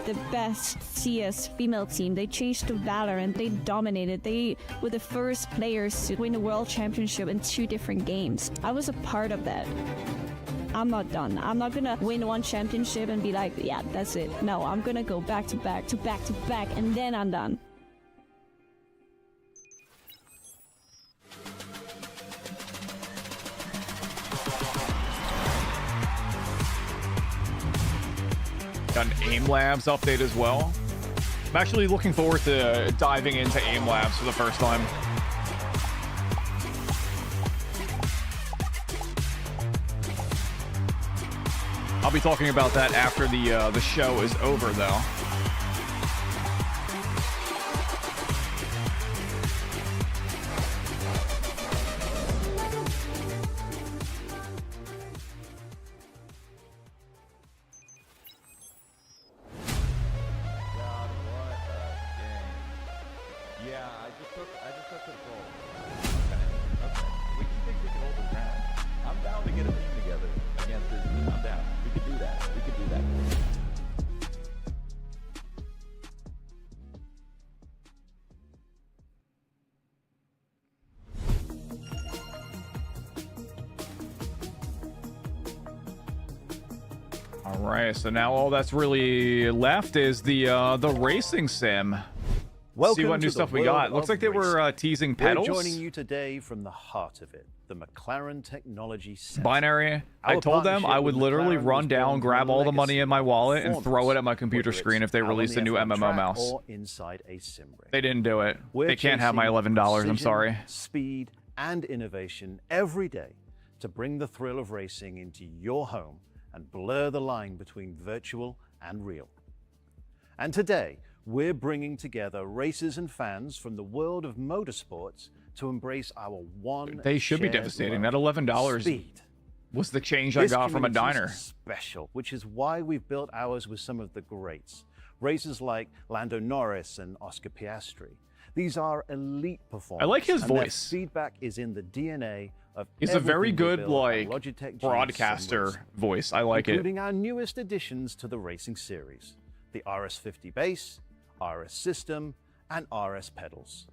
The best CS female team. They changed to Valorant. They dominated. They were the first players to win the world championship in 2 different games. I was a part of that. I'm not done. I'm not gonna win one championship and be like, yeah, that's it. No, I'm gonna go back to back to back to back, and then I'm done. Got an AIM Labs update as well. I'm actually looking forward to diving into AIM Labs for the first time. I'll be talking about that after the show is over, though. I'm down to get a team together against this team. I'm down. All right, so now all that's really left is the racing sim. Welcome See what new to the stuff we world got. Looks of like they were racing. teasing pedals. We're joining you today from the heart of it, the McLaren Technology Center. Binary. I Our told them I partnership would with literally McLaren run was down, born grab from a all the money legacy in my of wallet, and performance, throw it at my computer whether screen it's if they out on release the a new F1 MMO track mouse. or inside a sim rig. They didn't do it. We're They can't have my chasing $11. I'm precision, sorry. Speed and innovation every day to bring the thrill of racing into your home and blur the line between virtual and real. And today, we're bringing together racers and fans from the world of motorsports to embrace our one. They should be shared devastating. love, That $11 speed. was the change I This got from a community diner. is special, which is why we've built ours with some of the greats. Racers like Lando Norris and Oscar Piastri. These are elite performers. I like his and their voice. feedback is in the DNA of He's a very everything we good, build on like, Logitech G sim broadcaster racing, voice. I like it. including our newest additions to the racing series, the RS50 base, RS system, and RS pedals.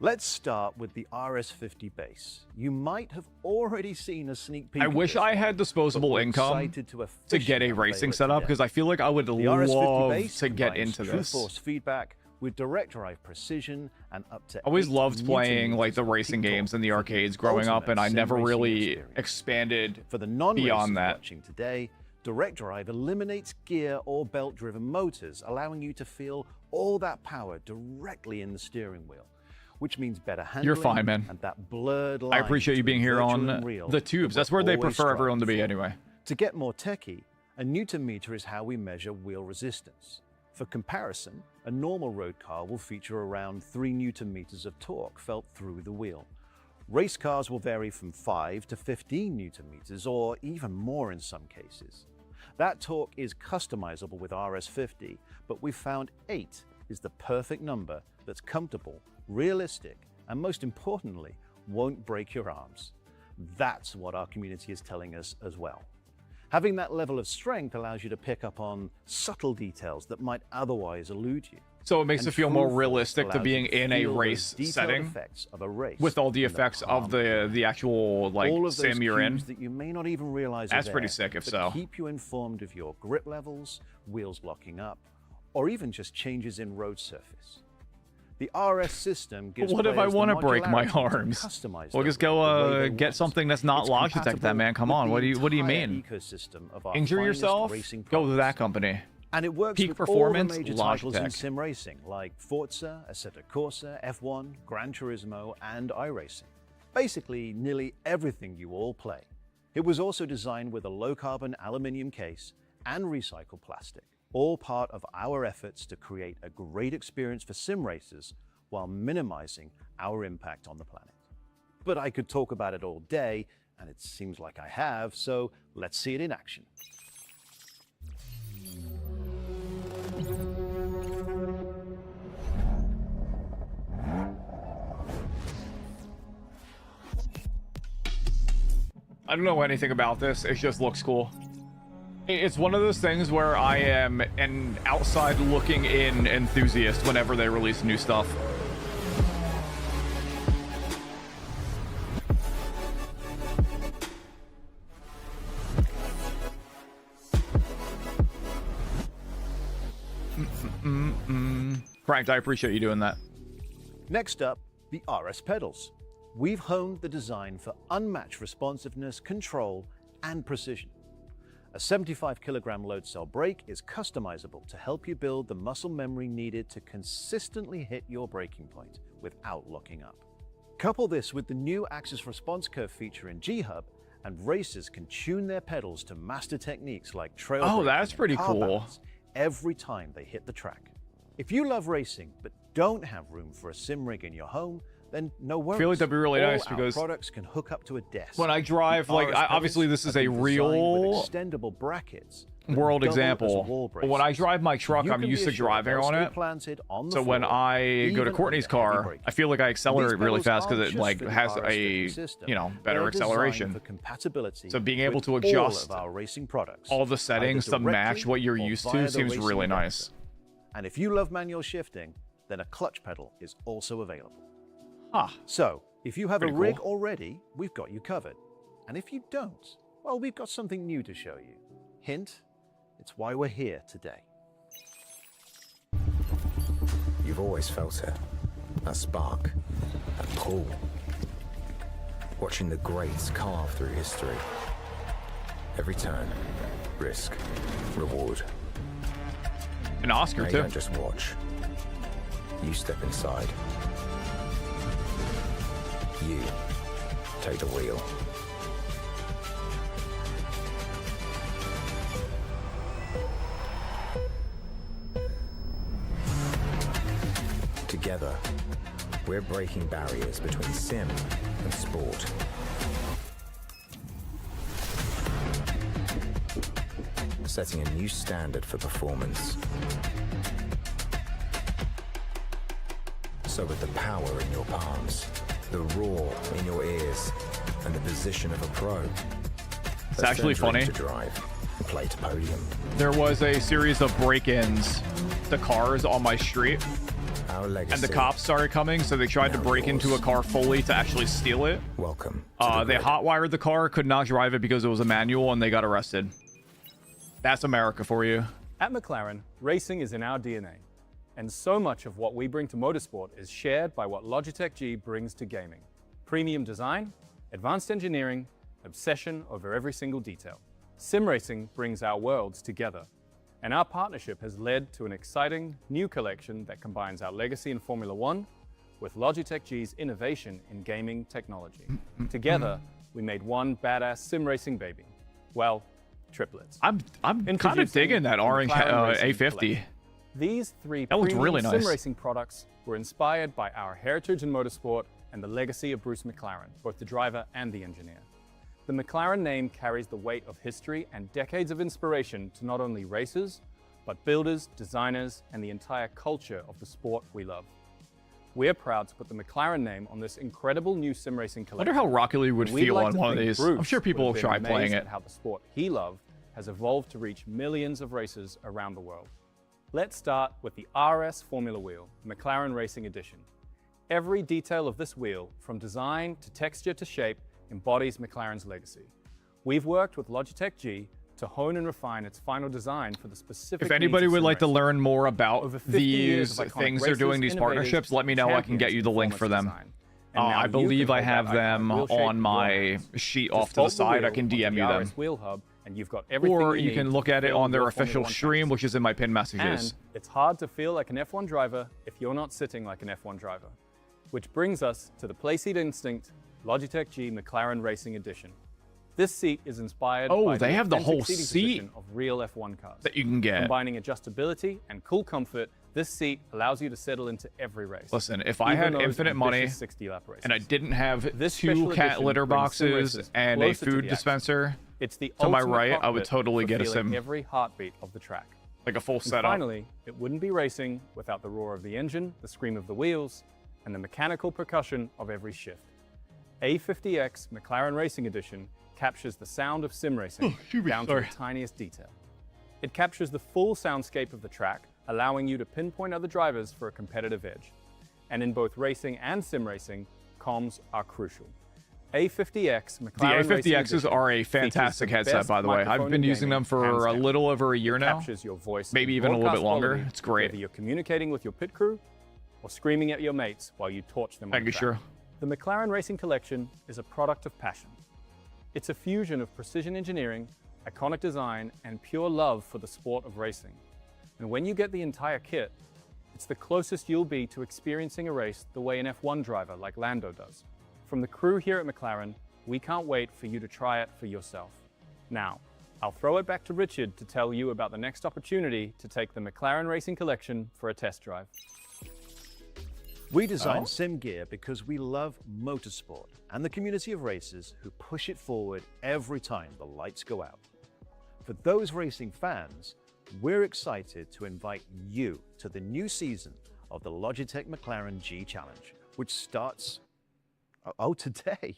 Let's start with the RS50 base. You might have already seen a sneak peek. I of wish this I one, had disposable but we're income excited to get a officially racing unveil it setup, today. because I feel like I would The RS50 love base to get combines into true this. force feedback with direct drive precision and up to Always 8 loved playing Newton like the meters of racing peak games torque in the for arcades growing up, and I ultimate never sim racing really experience. expanded For the non-racers beyond that. watching today, direct drive eliminates gear or belt-driven motors, allowing you to feel all that power directly in the steering wheel, which means better handling. You're fine, man. And that blurred line I appreciate you being between here virtual on and real the tubes. that That's we're where they always prefer everyone to be striving anyway. for. To get more techie, a Newton meter is how we measure wheel resistance. For comparison, a normal road car will feature around 3 Newton meters of torque felt through the wheel. Race cars will vary from 5 to 15 Newton meters, or even more in some cases. That torque is customizable with RS50, but we found 8 is the perfect number that's comfortable, realistic, and most importantly, won't break your arms. That's what our community is telling us as well. Having that level of strength allows you to pick up on subtle details that might otherwise elude you. So it makes And it feel true more force realistic to allows being you to in a feel those race detailed setting effects of a race with all the in the effects of palm the actual like all of those sim you're in. cues that you may not even realize That's are pretty there, sick if that so. keep you informed of your grip levels, wheels locking up, or even just changes in road surface. The RS system gives What if I players the want to break my modularity to arms? customize Well, their just rig the way go they get want. something that's not It's Logitech. That compatible man, come with on. the What do you entire mean? ecosystem of our Injure finest yourself? racing Go to products. that company. And it works Peak with performance, all the major titles in Logitech. sim racing, like Forza, Assetto Corsa, F1, Gran Turismo, and iRacing. Basically, nearly everything you all play. It was also designed with a low-carbon aluminium case and recycled plastic, all part of our efforts to create a great experience for sim racers while minimizing our impact on the planet. But I could talk about it all day, and it seems like I have, so let's see it in action. I don't know anything about this. It just looks cool. It's one of those things where I am an outside looking in enthusiast whenever they release new stuff. Franked, I appreciate you doing that. Next up, the RS pedals. We've honed the design for unmatched responsiveness, control, and precision. A 75 kilogram load cell brake is customizable to help you build the muscle memory needed to consistently hit your braking point without locking up. Couple this with the new Axis Response Curve feature in G-Hub, and racers can tune their pedals to master techniques like trail Oh, braking that's and pretty car cool. balance every time they hit the track. If you love racing but don't have room for a sim rig in your home, then no worries. I feel like that'd be really All nice our because products can hook up to a desk. when I drive, The like, RS obviously pedals this is have a been designed with real extendable brackets that world double as example. wall But when I braces. drive my truck, You I'm can be used to assured driving they'll on stay it. planted on the So when floor, I go to even Courtney's under heavy car, braking. I feel like I accelerate These really pedals fast because aren't it just like for the has RS a 50 system. better They're designed acceleration. for compatibility So being able with to all adjust of our racing products, all the settings to either match directly what you're or used via to the seems racing really adapter. nice. And if you love manual shifting, then a clutch pedal is also available. Huh. So, if you have Pretty a rig cool. already, we've got you covered. And if you don't, well, we've got something new to show you. Hint, It's why we're here today. You've always felt it. That spark, that pull. Watching the greats carve through history. Every turn, risk, reward. An Oscar, now too. You don't just watch. You step inside. You take the wheel. Together, we're breaking barriers between sim and sport. Setting a new standard for performance. So with the power in your palms, the roar in your ears, and the position of a pro, it's actually funny. To drive and play to podium. There was a series of break-ins to cars on my street, and the cops started coming, so they tried to break into a car fully to actually steal it. Welcome. They hotwired the car, could not drive it because it was a manual, and they got arrested. That's America for you. At McLaren, racing is in our DNA, and so much of what we bring to motorsport is shared by what Logitech G brings to gaming. Premium design, advanced engineering, obsession over every single detail. Sim racing brings our worlds together, and our partnership has led to an exciting new collection that combines our legacy in Formula One with Logitech G's innovation in gaming technology. Together, we made one badass sim racing baby. Well, triplets. I'm kind of digging that orange A50. These three that looks premium really nice. sim racing products were inspired by our heritage in motorsport and the legacy of Bruce McLaren, both the driver and the engineer. The McLaren name carries the weight of history and decades of inspiration to not only racers, but builders, designers, and the entire culture of the sport we love. We're proud to put the McLaren name on this incredible new sim racing I collection. wonder how Rocket League would We'd feel like on to one of think these. Bruce I'm sure people will would have try been playing amazed it. at how the sport he loved has evolved to reach millions of racers around the world. Let's start with the RS Formula Wheel, McLaren Racing Edition. Every detail of this wheel, from design to texture to shape, embodies McLaren's legacy. We've worked with Logitech G to hone and refine its final design for the specific If anybody needs of would sim like to racing. learn more about Over 50 these years of iconic things they're racers, doing, these innovators, partnerships, let me know. I can get you the link for them. I believe I have them on my sheet off to the side. I can DM you them. Wheel hub, and you've got everything Or you you need can to look at it fulfill on their your Formula official One stream, which is in my pinned messages. And it's hard to feel like an F1 driver if you're not sitting like an F1 driver. Which brings us to the Playseat Instinct Logitech G McLaren Racing Edition. This seat is inspired by they have the whole authentic seating seat position of real F1 cars. that you can get. Combining adjustability and cool comfort, this seat allows you to settle into every race. Listen, if I Even had those infinite money ambitious 60-lap races. and I didn't have This two special cat edition litter brings sim boxes racers and a closer to food the action. dispenser It's the to my ultimate right, I would cockpit totally for get a feeling sim. every heartbeat of the track. Like a full And setup. finally, it wouldn't be racing without the roar of the engine, the scream of the wheels, and the mechanical percussion of every shift. A50X McLaren Racing Edition captures the sound of sim racing down to the tiniest detail. It captures the full soundscape of the track, allowing you to pinpoint other drivers for a competitive edge. And in both racing and sim racing, comms are crucial. A50X McLaren The Racing A50Xs Edition are a features fantastic the headset, best by the way. I've microphone been in using them gaming, hands for a down. little over a year It now. captures your voice Maybe in even a little bit broadcast longer. quality, It's great. Whether you're communicating with your pit crew or screaming at your mates while you torch them on the track. The McLaren Racing Collection is a product of passion. It's a fusion of precision engineering, iconic design, and pure love for the sport of racing. And when you get the entire kit, it's the closest you'll be to experiencing a race the way an F1 driver like Lando does. From the crew here at McLaren, we can't wait for you to try it for yourself. Now, I'll throw it back to Richard to tell you about the next opportunity to take the McLaren Racing Collection for a test drive. We design sim gear because we love motorsport and the community of racers who push it forward every time the lights go out. For those racing fans, we're excited to invite you to the new season of the Logitech McLaren G Challenge, which starts, today.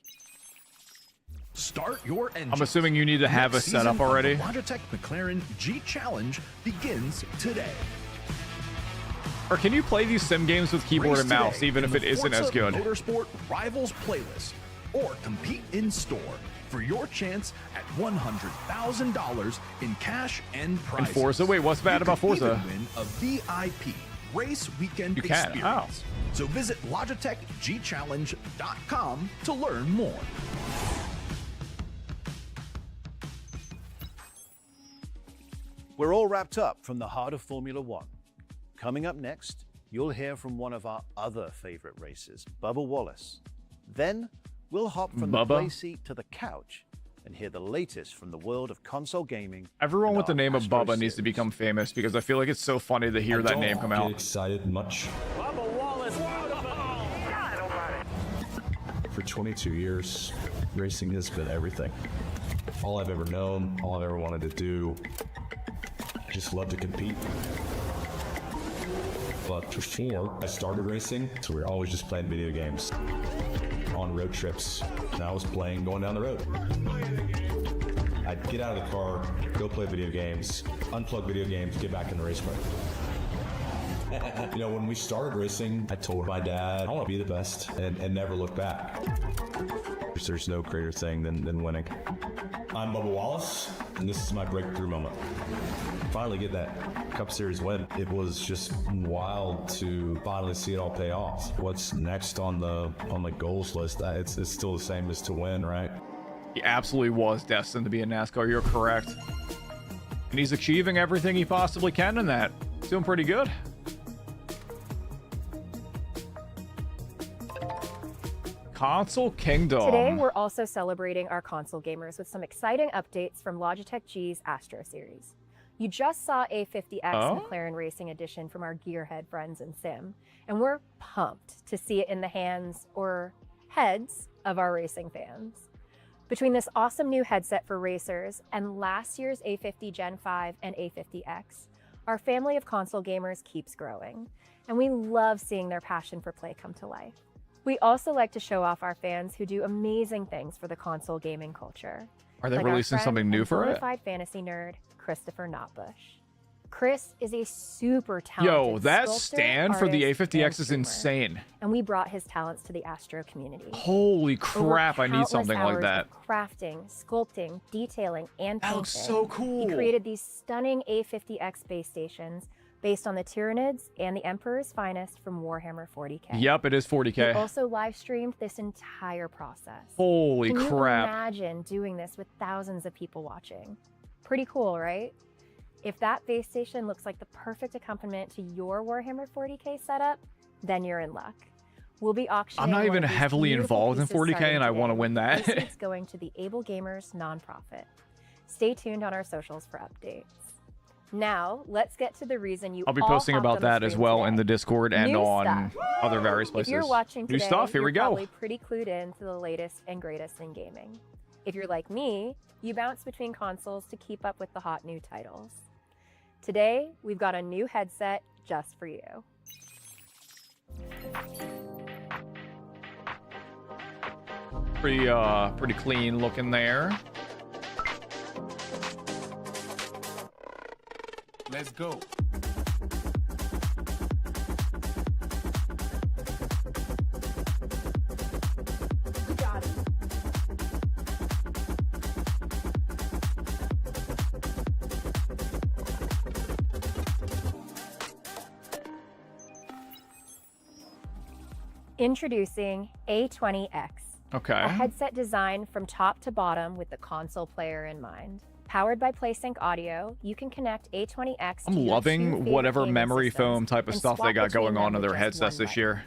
Start your engine. I'm assuming you need to have a setup already. The Logitech McLaren G Challenge begins today. Or can you play these sim games with keyboard Race and mouse, today even in if it the isn't as Forza good? Motorsport Rivals playlist. or compete in store for your chance at $100,000 in cash and prizes. And Forza, wait, what's bad about Forza? You can even win a VIP race weekend You can. experience. So visit LogitechGChallenge.com to learn more. We're all wrapped up from the heart of Formula One. Coming up next, you'll hear from one of our other favorite racers, Bubba Wallace. Then we'll hop from the play seat to the couch and hear the latest from the world of console gaming. Everyone with the name of Astro Bubba needs to become famous because I feel like it's so funny to hear that name come out. Excited much. Bubba Wallace, For 22 years, racing has been everything. All I've ever known, all I've ever wanted to do. I just love to compete. But before I started racing, so we were always just playing video games on road trips. And I was playing going down the road. I'd get out of the car, go play video games, unplug video games, get back in the race car. You know, when we started racing, I told my dad, I want to be the best and never look back. There's no greater thing than winning. I'm Bubba Wallace, and this is my breakthrough moment. Finally get that Cup Series win. It was just wild to finally see it all pay off. What's next on the goals list? It's still the same as to win, right? He absolutely was destined to be in NASCAR. You're correct. And he's achieving everything he possibly can in that. He's doing pretty good. Console Kingdom. Today, we're also celebrating our console gamers with some exciting updates from Logitech G's Astro series. You just saw A50X McLaren Racing Edition from our gearhead friends in Sim, and we're pumped to see it in the hands or heads of our racing fans. Between this awesome new headset for racers and last year's A50 Gen 5 and A50X, our family of console gamers keeps growing, and we love seeing their passion for play come to life. We also like to show off our fans who do amazing things for the console gaming culture. Are they like our releasing friend something new and for it? Bonafide fantasy nerd, Christopher Notbush. Chris is a super talented Yo, that sculptor, stand for the artist, A50X and is streamer, insane. and we brought his talents to the Astro community. Holy Over crap, I need countless something like hours that. of crafting, sculpting, detailing, and painting. That looks so cool. He created these stunning A50X base stations based on the Tyranids and the Emperor's Finest from Warhammer 40k. Yep, it is 40K. He also live streamed this entire process. Holy Can crap. you imagine doing this with thousands of people watching? Pretty cool, right? If that base station looks like the perfect accompaniment to your Warhammer 40k setup, then you're in luck. We'll be auctioning. I'm not one even of these heavily beautiful involved in pieces 40K starting and I want to today, win that. proceeds going to the Able Gamers nonprofit. Stay tuned on our socials for updates. Now, let's get to the reason you I'll be all posting hopped about on the that as stream well today. in the Discord and New on stuff. other various places. If you're watching today, New stuff, here we you're go. probably pretty clued in to the latest and greatest in gaming. If you're like me, you bounce between consoles to keep up with the hot new titles. Today, we've got a new headset just for you. Pretty clean looking there. Let's go. Introducing A20X. Okay. A headset designed from top to bottom with the console player in mind. Powered by PlaySync Audio, you can connect A20X to I'm your two loving favorite whatever gaming memory systems foam type of and stuff they swap got between going them on in with their just headsets one this button. year.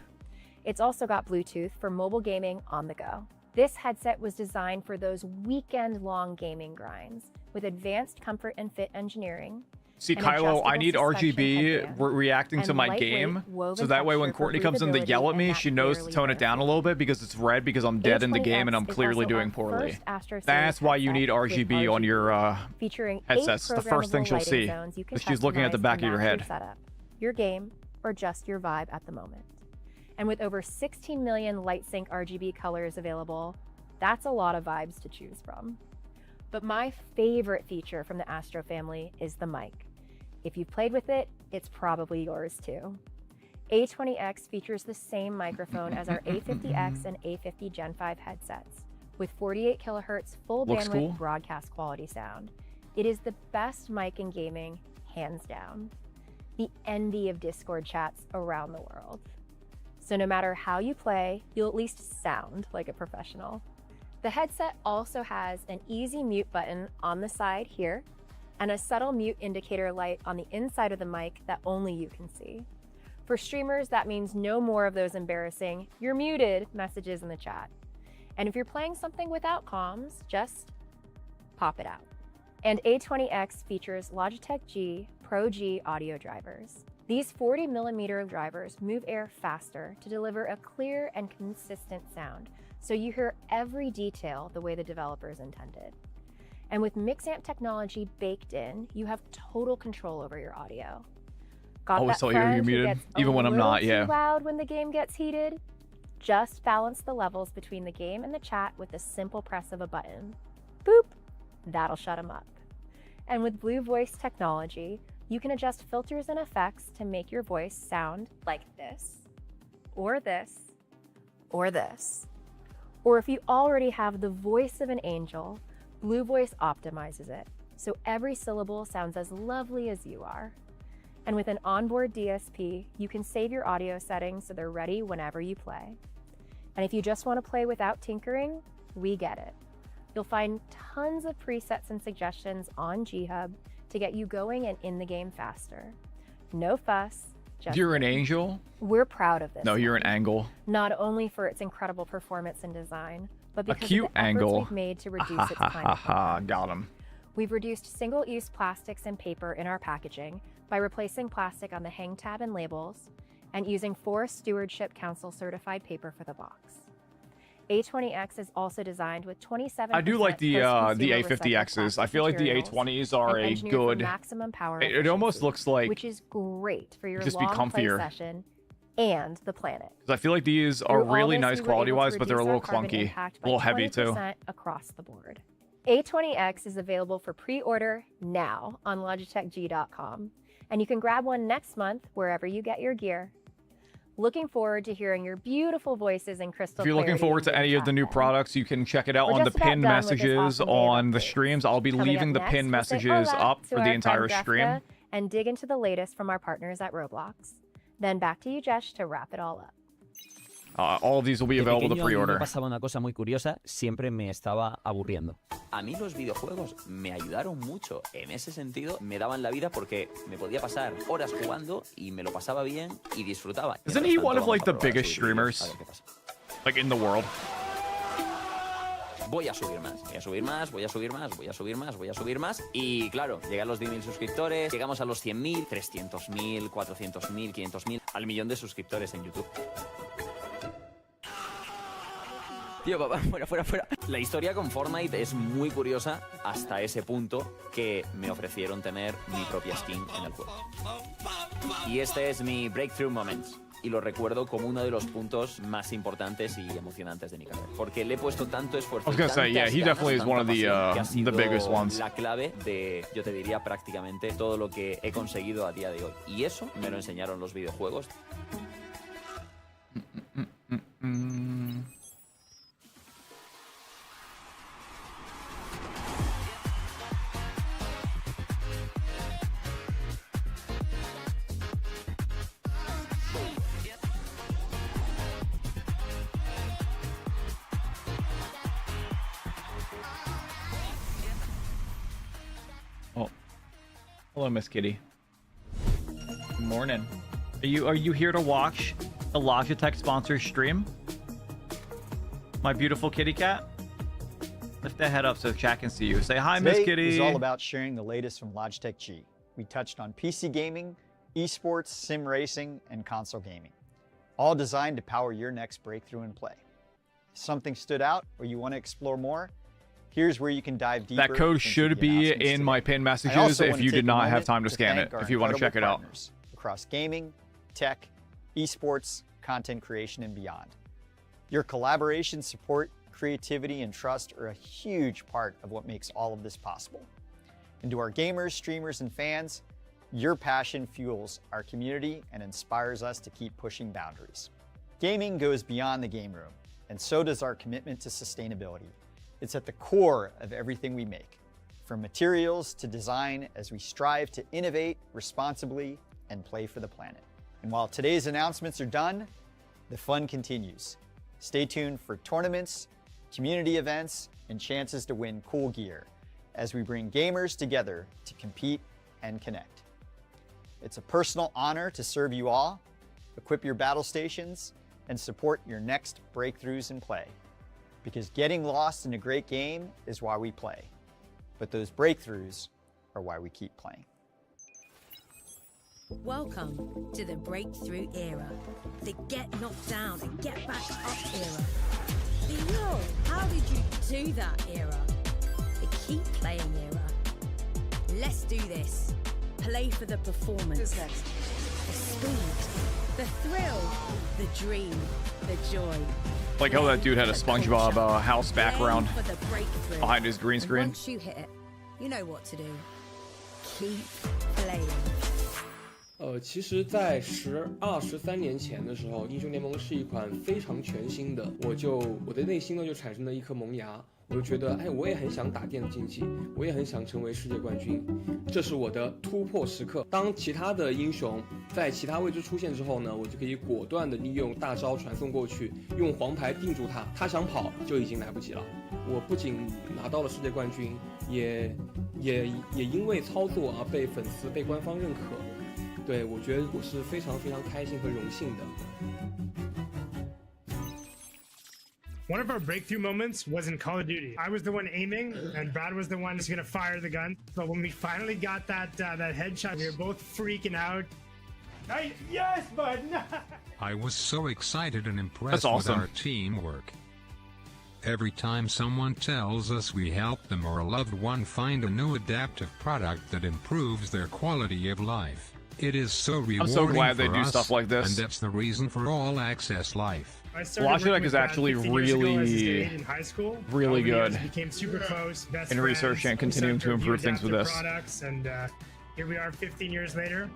It's also got Bluetooth for mobile gaming on the go. This headset was designed for those weekend-long gaming grinds with advanced comfort and fit engineering. See, an Kylo, I adjustable need suspension RGB headband, reacting to and my lightweight game, woven so that way when texture for Courtney comes in to breathability yell at and me, that she knows to barely tone it down a little bit because it's red because I'm dead in the game and I'm A20X is clearly also doing our poorly. first Astro Series That's why you need headset with RGB on your featuring 8 headsets. The first thing programmable she'll lighting see zones you can is she's looking at the customize back to of your match head. setup, your game, or just your vibe at the moment. And with over 16 million light sync RGB colors available, that's a lot of vibes to choose from. But my favorite feature from the Astro family is the mic. If you've played with it, it's probably yours too. A20X features the same microphone as our A50X and A50 Gen 5 headsets, with 48 kilohertz full Looks bandwidth cool. broadcast quality sound. It is the best mic in gaming, hands down. The envy of Discord chats around the world. So no matter how you play, you'll at least sound like a professional. The headset also has an easy mute button on the side here, and a subtle mute indicator light on the inside of the mic that only you can see. For streamers, that means no more of those embarrassing "you're muted" messages in the chat. And if you're playing something without comms, just pop it out. And A20X features Logitech G Pro G audio drivers. These 40mm drivers move air faster to deliver a clear and consistent sound, so you hear every detail the way the developers intended. And with Mixamp technology baked in, you have total control over your audio. Got Always that tell you you're friend who muted, gets even when I'm little not, too yeah. loud when the game gets heated? Just balance the levels between the game and the chat with the simple press of a button. Boop! That'll shut them up. And with Blue Voice technology, you can adjust filters and effects to make your voice sound like this, or this, or this. Or if you already have the voice of an angel, Blue Voice optimizes it, so every syllable sounds as lovely as you are. And with an onboard DSP, you can save your audio settings so they're ready whenever you play. And if you just want to play without tinkering, we get it. You'll find tons of presets and suggestions on G-Hub to get you going and in the game faster. No fuss, just You're an angel? We're proud of this. No, you're an angle. Not only for its incredible performance and design, but A because cute of the efforts angle. we've made to reduce its climate footprint. Got him. We've reduced single-use plastics and paper in our packaging by replacing plastic on the hang tab and labels and using Forest Stewardship Council certified paper for the box. A20X is also designed with 27% I do like the post-consumer A50Xs. recycled I feel like the materials A20s are and a engineered for good. maximum power It almost efficiency, looks like which is great for your just be long play comfier. session and the planet. 'Cause I feel like these are Through all really this, nice we were able to quality-wise, but they're a reduce little our carbon clunky, impact a by little heavy too. 20% across the board. A20X is available for pre-order now on logitechg.com, and you can grab one next month wherever you get your gear. Looking forward to hearing your beautiful voices in crystal If you're looking clarity forward in to any game of the chat new then. products, you can check it out We're on the just about pinned done with this messages awesome day of on the updates. streams. I'll be Coming leaving up the next, pinned we'll say messages hola up to for our the friend entire Jessica stream. and dig into the latest from our partners at Roblox. Then back to you, Jesh, to wrap it all up. All of these will be De available to pequeño, a mí pre-order. me pasaba una cosa muy curiosa, siempre me estaba aburriendo. A mí los videojuegos me ayudaron mucho. En ese sentido, me daban la vida porque me podía pasar horas jugando y me lo pasaba bien y disfrutaba. Isn't he one of like the biggest streamers, like in the world? Voy a subir más, voy a subir más, voy a subir más, voy a subir más, voy a subir más. Y claro, llegan los 10.000 suscriptores, llegamos a los 100.000, 300.000, 400.000, 500.000, al millón de suscriptores en YouTube. Tío, papá, fuera, fuera, fuera. La historia con Fortnite es muy curiosa hasta ese punto que me ofrecieron tener mi propia skin en el juego. Y este es mi breakthrough moment. Y lo recuerdo como uno de los puntos más importantes y emocionantes de mi carrera. Porque le he puesto tanto esfuerzo. I was gonna say, yeah, he definitely is one of the biggest ones. La clave de, yo te diría, prácticamente todo lo que he conseguido a día de hoy. Y eso me lo enseñaron los videojuegos. Oh, hello, Miss Kitty. Good morning. Are you here to watch the Logitech sponsored stream? My beautiful kitty cat. Lift that head up so chat can see you. Say hi, Miss Today Kitty. is all about sharing the latest from Logitech G. We touched on PC gaming, esports, sim racing, and console gaming, all designed to power your next breakthrough in play. If something stood out or you want to explore more, here's where you can dive deeper. That code into should the be announcements in today. my pinned I messages also if want to you take did a not have moment time to scan thank it, our if you want to check it incredible out. partners across gaming, tech, esports, content creation, and beyond. Your collaboration, support, creativity, and trust are a huge part of what makes all of this possible. And to our gamers, streamers, and fans, Your passion fuels our community and inspires us to keep pushing boundaries. Gaming goes beyond the game room, and so does our commitment to sustainability. It's at the core of everything we make, from materials to design, as we strive to innovate responsibly and play for the planet. And while today's announcements are done, the fun continues. Stay tuned for tournaments, community events, and chances to win cool gear as we bring gamers together to compete and connect. It's a personal honor to serve you all, equip your battle stations, and support your next breakthroughs in play. Because getting lost in a great game is why we play, but those breakthroughs are why we keep playing. Welcome to the breakthrough era, the get knocked down and get back up era, the yo, how did you do that era, the keep playing era. Let's do this. Play for the performance, the speed, the thrill, the dream, the joy. Like how that dude had a SpongeBob house background behind his green screen. Once you hit it, you know what to do. Keep playing. 其实在13年前的时候，英雄联盟是一款非常全新的，我的内心呢就产生了一颗萌芽，我就觉得，哎，我也很想打电子竞技，我也很想成为世界冠军，这是我的突破时刻。当其他的英雄在其他位置出现之后呢，我就可以果断的利用大招传送过去，用黄牌定住他，他想跑就已经来不及了。我不仅拿到了世界冠军，也因为操作而被粉丝、被官方认可。对，我觉得我是非常非常开心和荣幸的。One of our breakthrough moments was in Call of Duty. I was the one aiming, and Brad was the one who's gonna fire the gun. But when we finally got that headshot, we were both freaking out. Yes, bud! I was so excited and impressed That's awesome. with our teamwork. Every time someone tells us we helped them or a loved one find a new adaptive product that improves their quality of life, it is so rewarding. I'm so glad they for do us, stuff like this. And that's the reason for All Access Life. Logitech is actually really, really good in research and continuing to improve things with this. Products, and here we are 15 years later.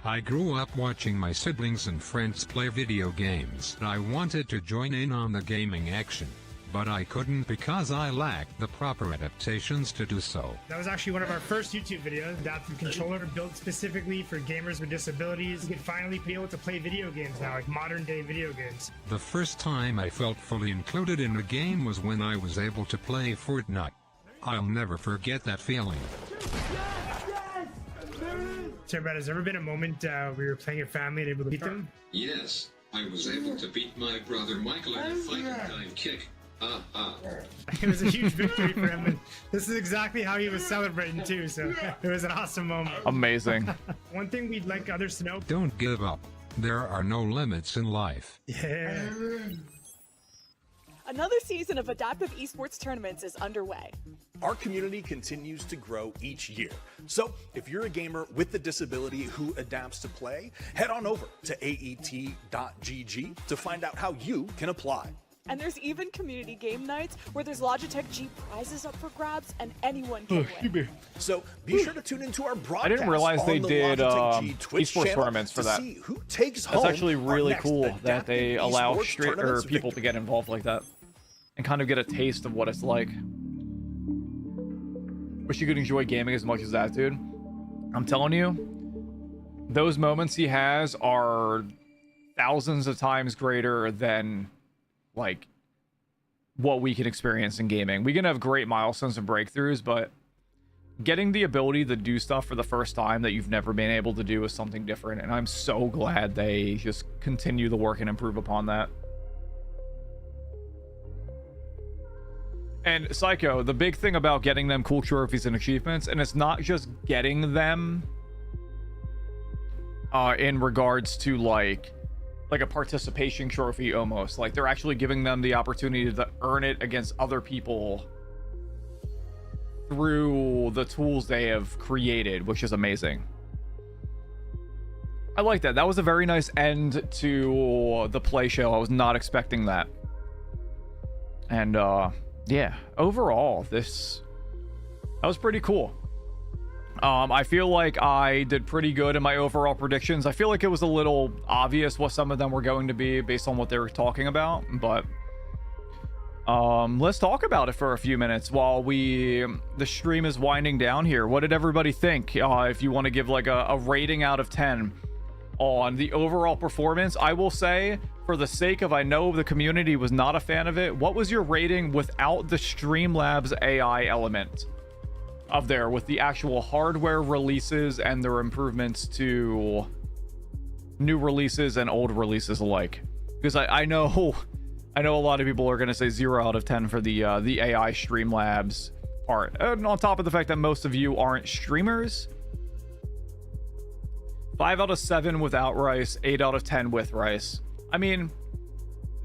I grew up watching my siblings and friends play video games. I wanted to join in on the gaming action, but I couldn't because I lacked the proper adaptations to do so. That was actually one of our first YouTube videos, adaptive controller built specifically for gamers with disabilities. You could finally be able to play video games now, like modern day video games. The first time I felt fully included in a game was when I was able to play Fortnite. I'll never forget that feeling. So, Brad, has there ever been a moment where you were playing your family and able to beat them? Yes, I was able to beat my brother Michael in a fighting time kick. It was a huge victory for him, and this is exactly how he was celebrating too, so it was an awesome moment. Amazing. One thing we'd like others to know: don't give up. There are no limits in life. Yeah. Another season of adaptive esports tournaments is underway. Our community continues to grow each year. So if you're a gamer with a disability who adapts to play, head on over to aet.gg to find out how you can apply. And there's even community game nights where there's Logitech G prizes up for grabs and anyone can win. So be sure to tune into our broadcast. I didn't realize they the did Logitech G Twitch esports channel tournaments for to that. see who takes That's home actually really our cool next that they allow esports tournaments people to get involved like that and kind of get a taste of what it's like. Wish you could enjoy gaming as much as that, dude. I'm telling you, those moments he has are thousands of times greater than like what we can experience in gaming. We can have great milestones and breakthroughs, but getting the ability to do stuff for the first time that you've never been able to do is something different, and I'm so glad they just continue the work and improve upon that. And Psycho, the big thing about getting them cool trophies and achievements, and it's not just getting them in regards to like a participation trophy almost. Like they're actually giving them the opportunity to earn it against other people through the tools they have created, which is amazing. I like that. That was a very nice end to the play show. I was not expecting that. And yeah, overall, that was pretty cool. I feel like I did pretty good in my overall predictions. I feel like it was a little obvious what some of them were going to be based on what they were talking about, but let's talk about it for a few minutes while the stream is winding down here. What did everybody think? If you want to give like a rating out of 10 on the overall performance, I will say, for the sake of, I know the community was not a fan of it, what was your rating without the Streamlabs AI element of there, with the actual hardware releases and their improvements to new releases and old releases alike? Because I know a lot of people are going to say 0 out of 10 for the AI Streamlabs part, and on top of the fact that most of you aren't streamers. 5 out of 7 without rice, 8 out of 10 with rice. I mean,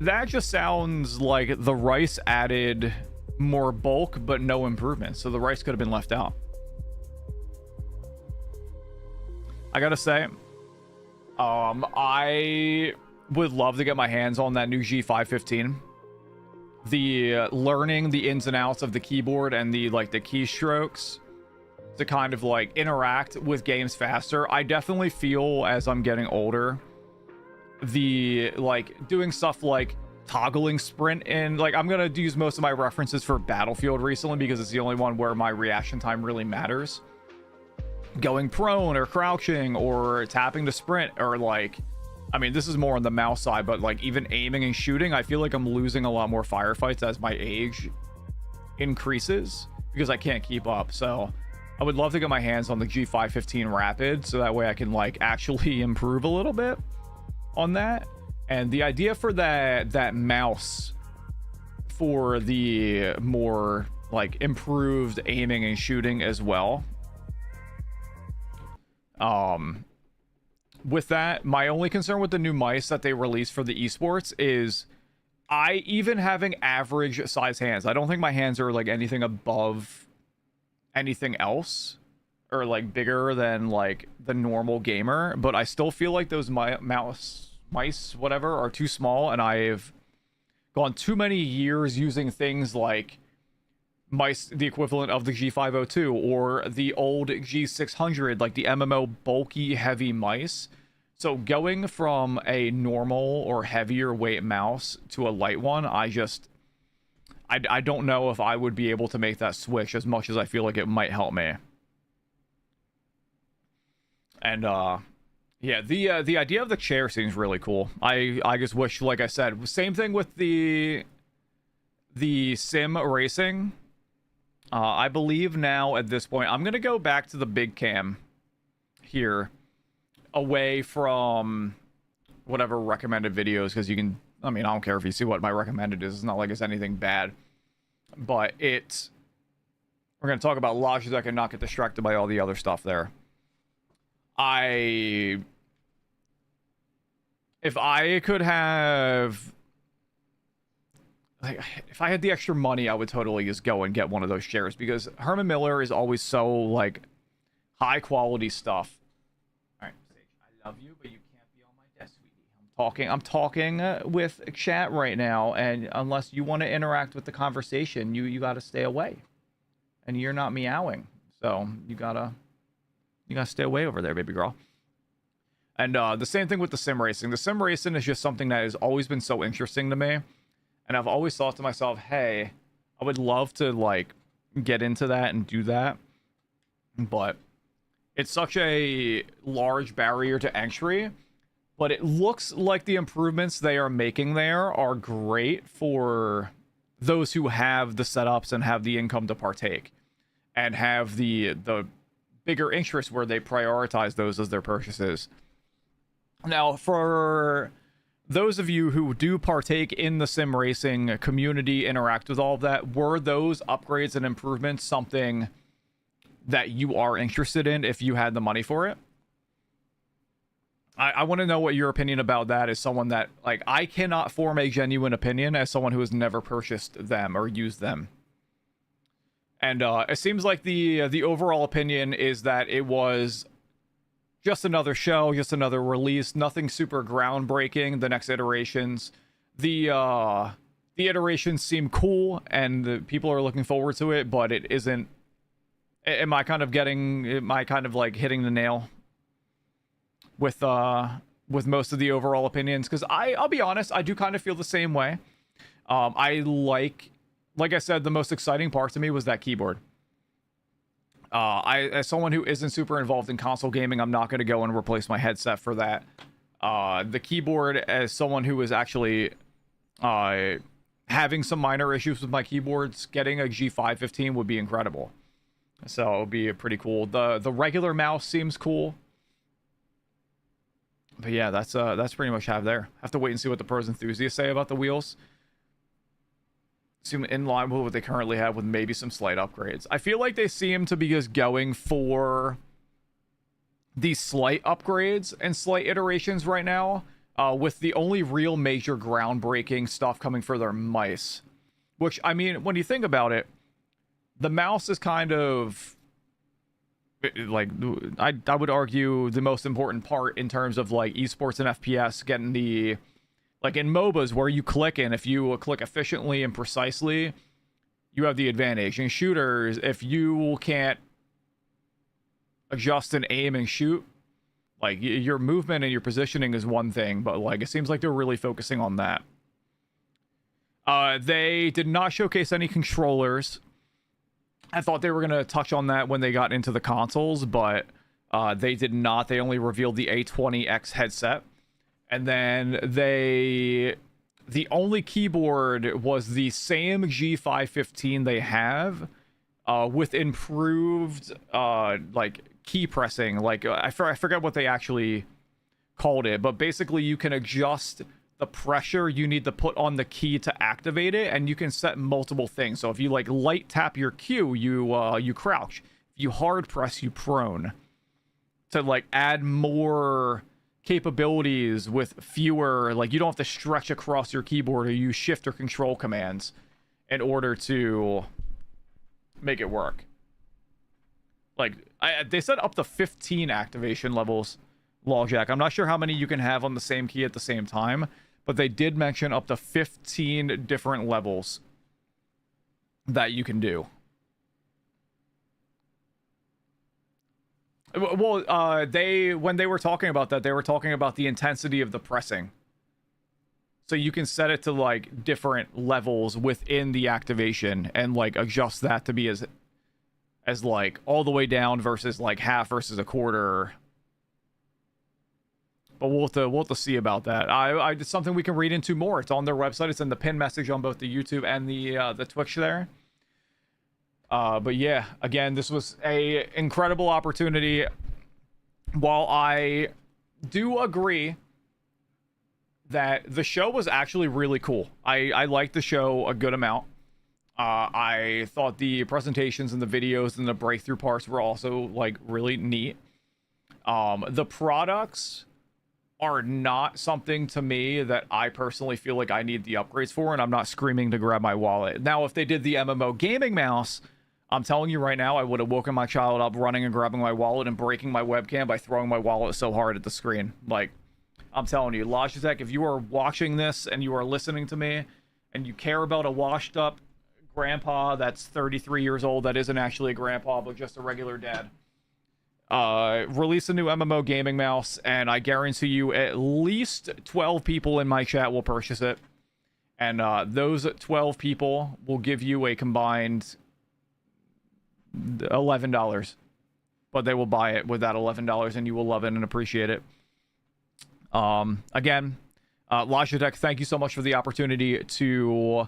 that just sounds like the rice added more bulk but no improvement, so the rice could have been left out. I gotta say, I would love to get my hands on that new G515. The learning the ins and outs of the keyboard and the keystrokes to kind of like interact with games faster. I definitely feel as I'm getting older, the doing stuff like toggling sprint, and I'm gonna use most of my references for Battlefield recently because it's the only one where my reaction time really matters. Going prone or crouching or tapping to sprint, or I mean, this is more on the mouse side, but even aiming and shooting, I feel like I'm losing a lot more firefights as my age increases because I can't keep up. So I would love to get my hands on the G515 Rapid so that way I can actually improve a little bit on that. And the idea for that mouse for the more improved aiming and shooting as well. With that, my only concern with the new mice that they released for the esports is even having average size hands, I don't think my hands are anything above anything else or bigger than the normal gamer, but I still feel like those mice whatever are too small, and I've gone too many years using things like mice the equivalent of the G502 or the old G600, the MMO bulky heavy mice. So going from a normal or heavier weight mouse to a light one, I don't know if I would be able to make that switch as much as I feel like it might help me. And yeah, the idea of the chair seems really cool. I just wish, like I said, same thing with the sim racing. I believe now at this point, I'm going to go back to the big cam here, away from whatever recommended videos, because you can, I mean, I don't care if you see what my recommended is. It's not like it's anything bad. But we're going to talk about Logitech and not get distracted by all the other stuff there. If I could have... if I had the extra money, I would totally just go and get one of those chairs, because Herman Miller is always so high quality stuff. All right, Sage, I love you, but you can't be on my desk, sweetie. I'm talking with chat right now, and unless you want to interact with the conversation, you got to stay away, and you're not meowing, so you gotta stay away over there, baby girl. And the same thing with the sim racing. The sim racing is just something that has always been so interesting to me. And I've always thought to myself, hey, I would love to get into that and do that. But it's such a large barrier to entry. But it looks like the improvements they are making there are great for those who have the setups and have the income to partake. And have the bigger interest where they prioritize those as their purchases. Now, for those of you who do partake in the sim racing community, interact with all of that, were those upgrades and improvements something that you are interested in if you had the money for it? I want to know what your opinion about that is. Someone that I cannot form a genuine opinion as someone who has never purchased them or used them. And it seems like the overall opinion is that it was just another show, just another release, nothing super groundbreaking. The next iterations, the iterations seem cool, and the people are looking forward to it, but it isn't Am I kind of like hitting the nail with most of the overall opinions? Because I'll be honest, I do kind of feel the same way. I like I said, the most exciting part to me was that keyboard. As someone who isn't super involved in console gaming, I'm not going to go and replace my headset for that. The keyboard, as someone who is actually having some minor issues with my keyboards, getting a G515 would be incredible. So it would be pretty cool. The regular mouse seems cool. But yeah, that's pretty much have to wait and see what the pros enthusiasts say about the wheels. Seem in line with what they currently have, with maybe some slight upgrades. I feel like they seem to be just going for these slight upgrades and slight iterations right now, with the only real major groundbreaking stuff coming for their mice. Which, I mean, when you think about it, the mouse is kind of like, I would argue, the most important part in terms of like esports and FPS, getting the, like in MOBAs where you click, and if you click efficiently and precisely, you have the advantage. In shooters, if you can't adjust and aim and shoot, like your movement and your positioning is one thing, but like it seems like they're really focusing on that. They did not showcase any controllers. I thought they were going to touch on that when they got into the consoles, but they did not. They only revealed the A20X headset. And then the only keyboard was the same G515 they have, with improved like key pressing. Like I forget what they actually called it, but basically you can adjust the pressure you need to put on the key to activate it, and you can set multiple things. So if you like light tap your Q, you crouch. If you hard press, you prone, to like add more capabilities with fewer, like you don't have to stretch across your keyboard or use shift or control commands in order to make it work. Like they said up to 15 activation levels, Logitech. I'm not sure how many you can have on the same key at the same time, but they did mention up to 15 different levels that you can do. Well, when they were talking about that, they were talking about the intensity of the pressing. So you can set it to like different levels within the activation and like adjust that to be as like all the way down versus like half versus a quarter. But we'll have to see about that. It's something we can read into more. It's on their website. It's in the pin message on both the YouTube and the Twitch there. But yeah, again, this was a incredible opportunity. While I do agree that the show was actually really cool, I liked the show a good amount. I thought the presentations and the videos and the breakthrough parts were also like really neat. The products are not something to me that I personally feel like I need the upgrades for, and I'm not screaming to grab my wallet. Now, if they did the MMO gaming mouse, I'm telling you right now, I would have woken my child up running and grabbing my wallet and breaking my webcam by throwing my wallet so hard at the screen. Like, I'm telling you, Logitech, if you are watching this and you are listening to me and you care about a washed up grandpa that's 33 years old that isn't actually a grandpa but just a regular dad, release a new MMO gaming mouse, and I guarantee you at least 12 people in my chat will purchase it. And those 12 people will give you a combined $11, but they will buy it with that $11 and you will love it and appreciate it. Again, Logitech, thank you so much for the opportunity to,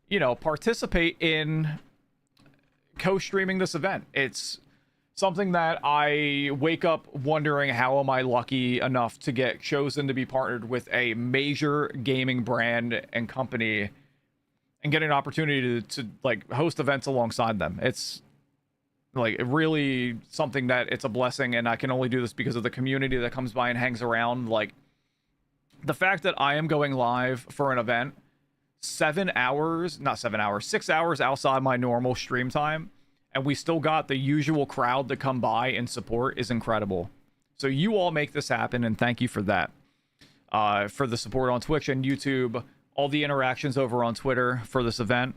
you know, participate in co-streaming this event. It's something that I wake up wondering, how am I lucky enough to get chosen to be partnered with a major gaming brand and company and get an opportunity to like host events alongside them. It's like really something that it's a blessing, and I can only do this because of the community that comes by and hangs around. Like the fact that I am going live for an event 6 hours outside my normal stream time, and we still got the usual crowd to come by and support, is incredible. So you all make this happen, and thank you for that. For the support on Twitch and YouTube, all the interactions over on Twitter for this event.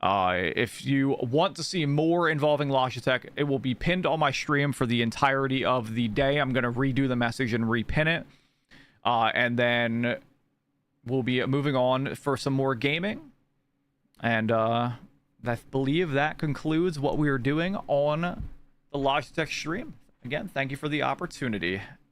If you want to see more involving Logitech, it will be pinned on my stream for the entirety of the day. I'm going to redo the message and repin it. And then we'll be moving on for some more gaming. And I believe that concludes what we are doing on the Logitech stream. Again, thank you for the opportunity.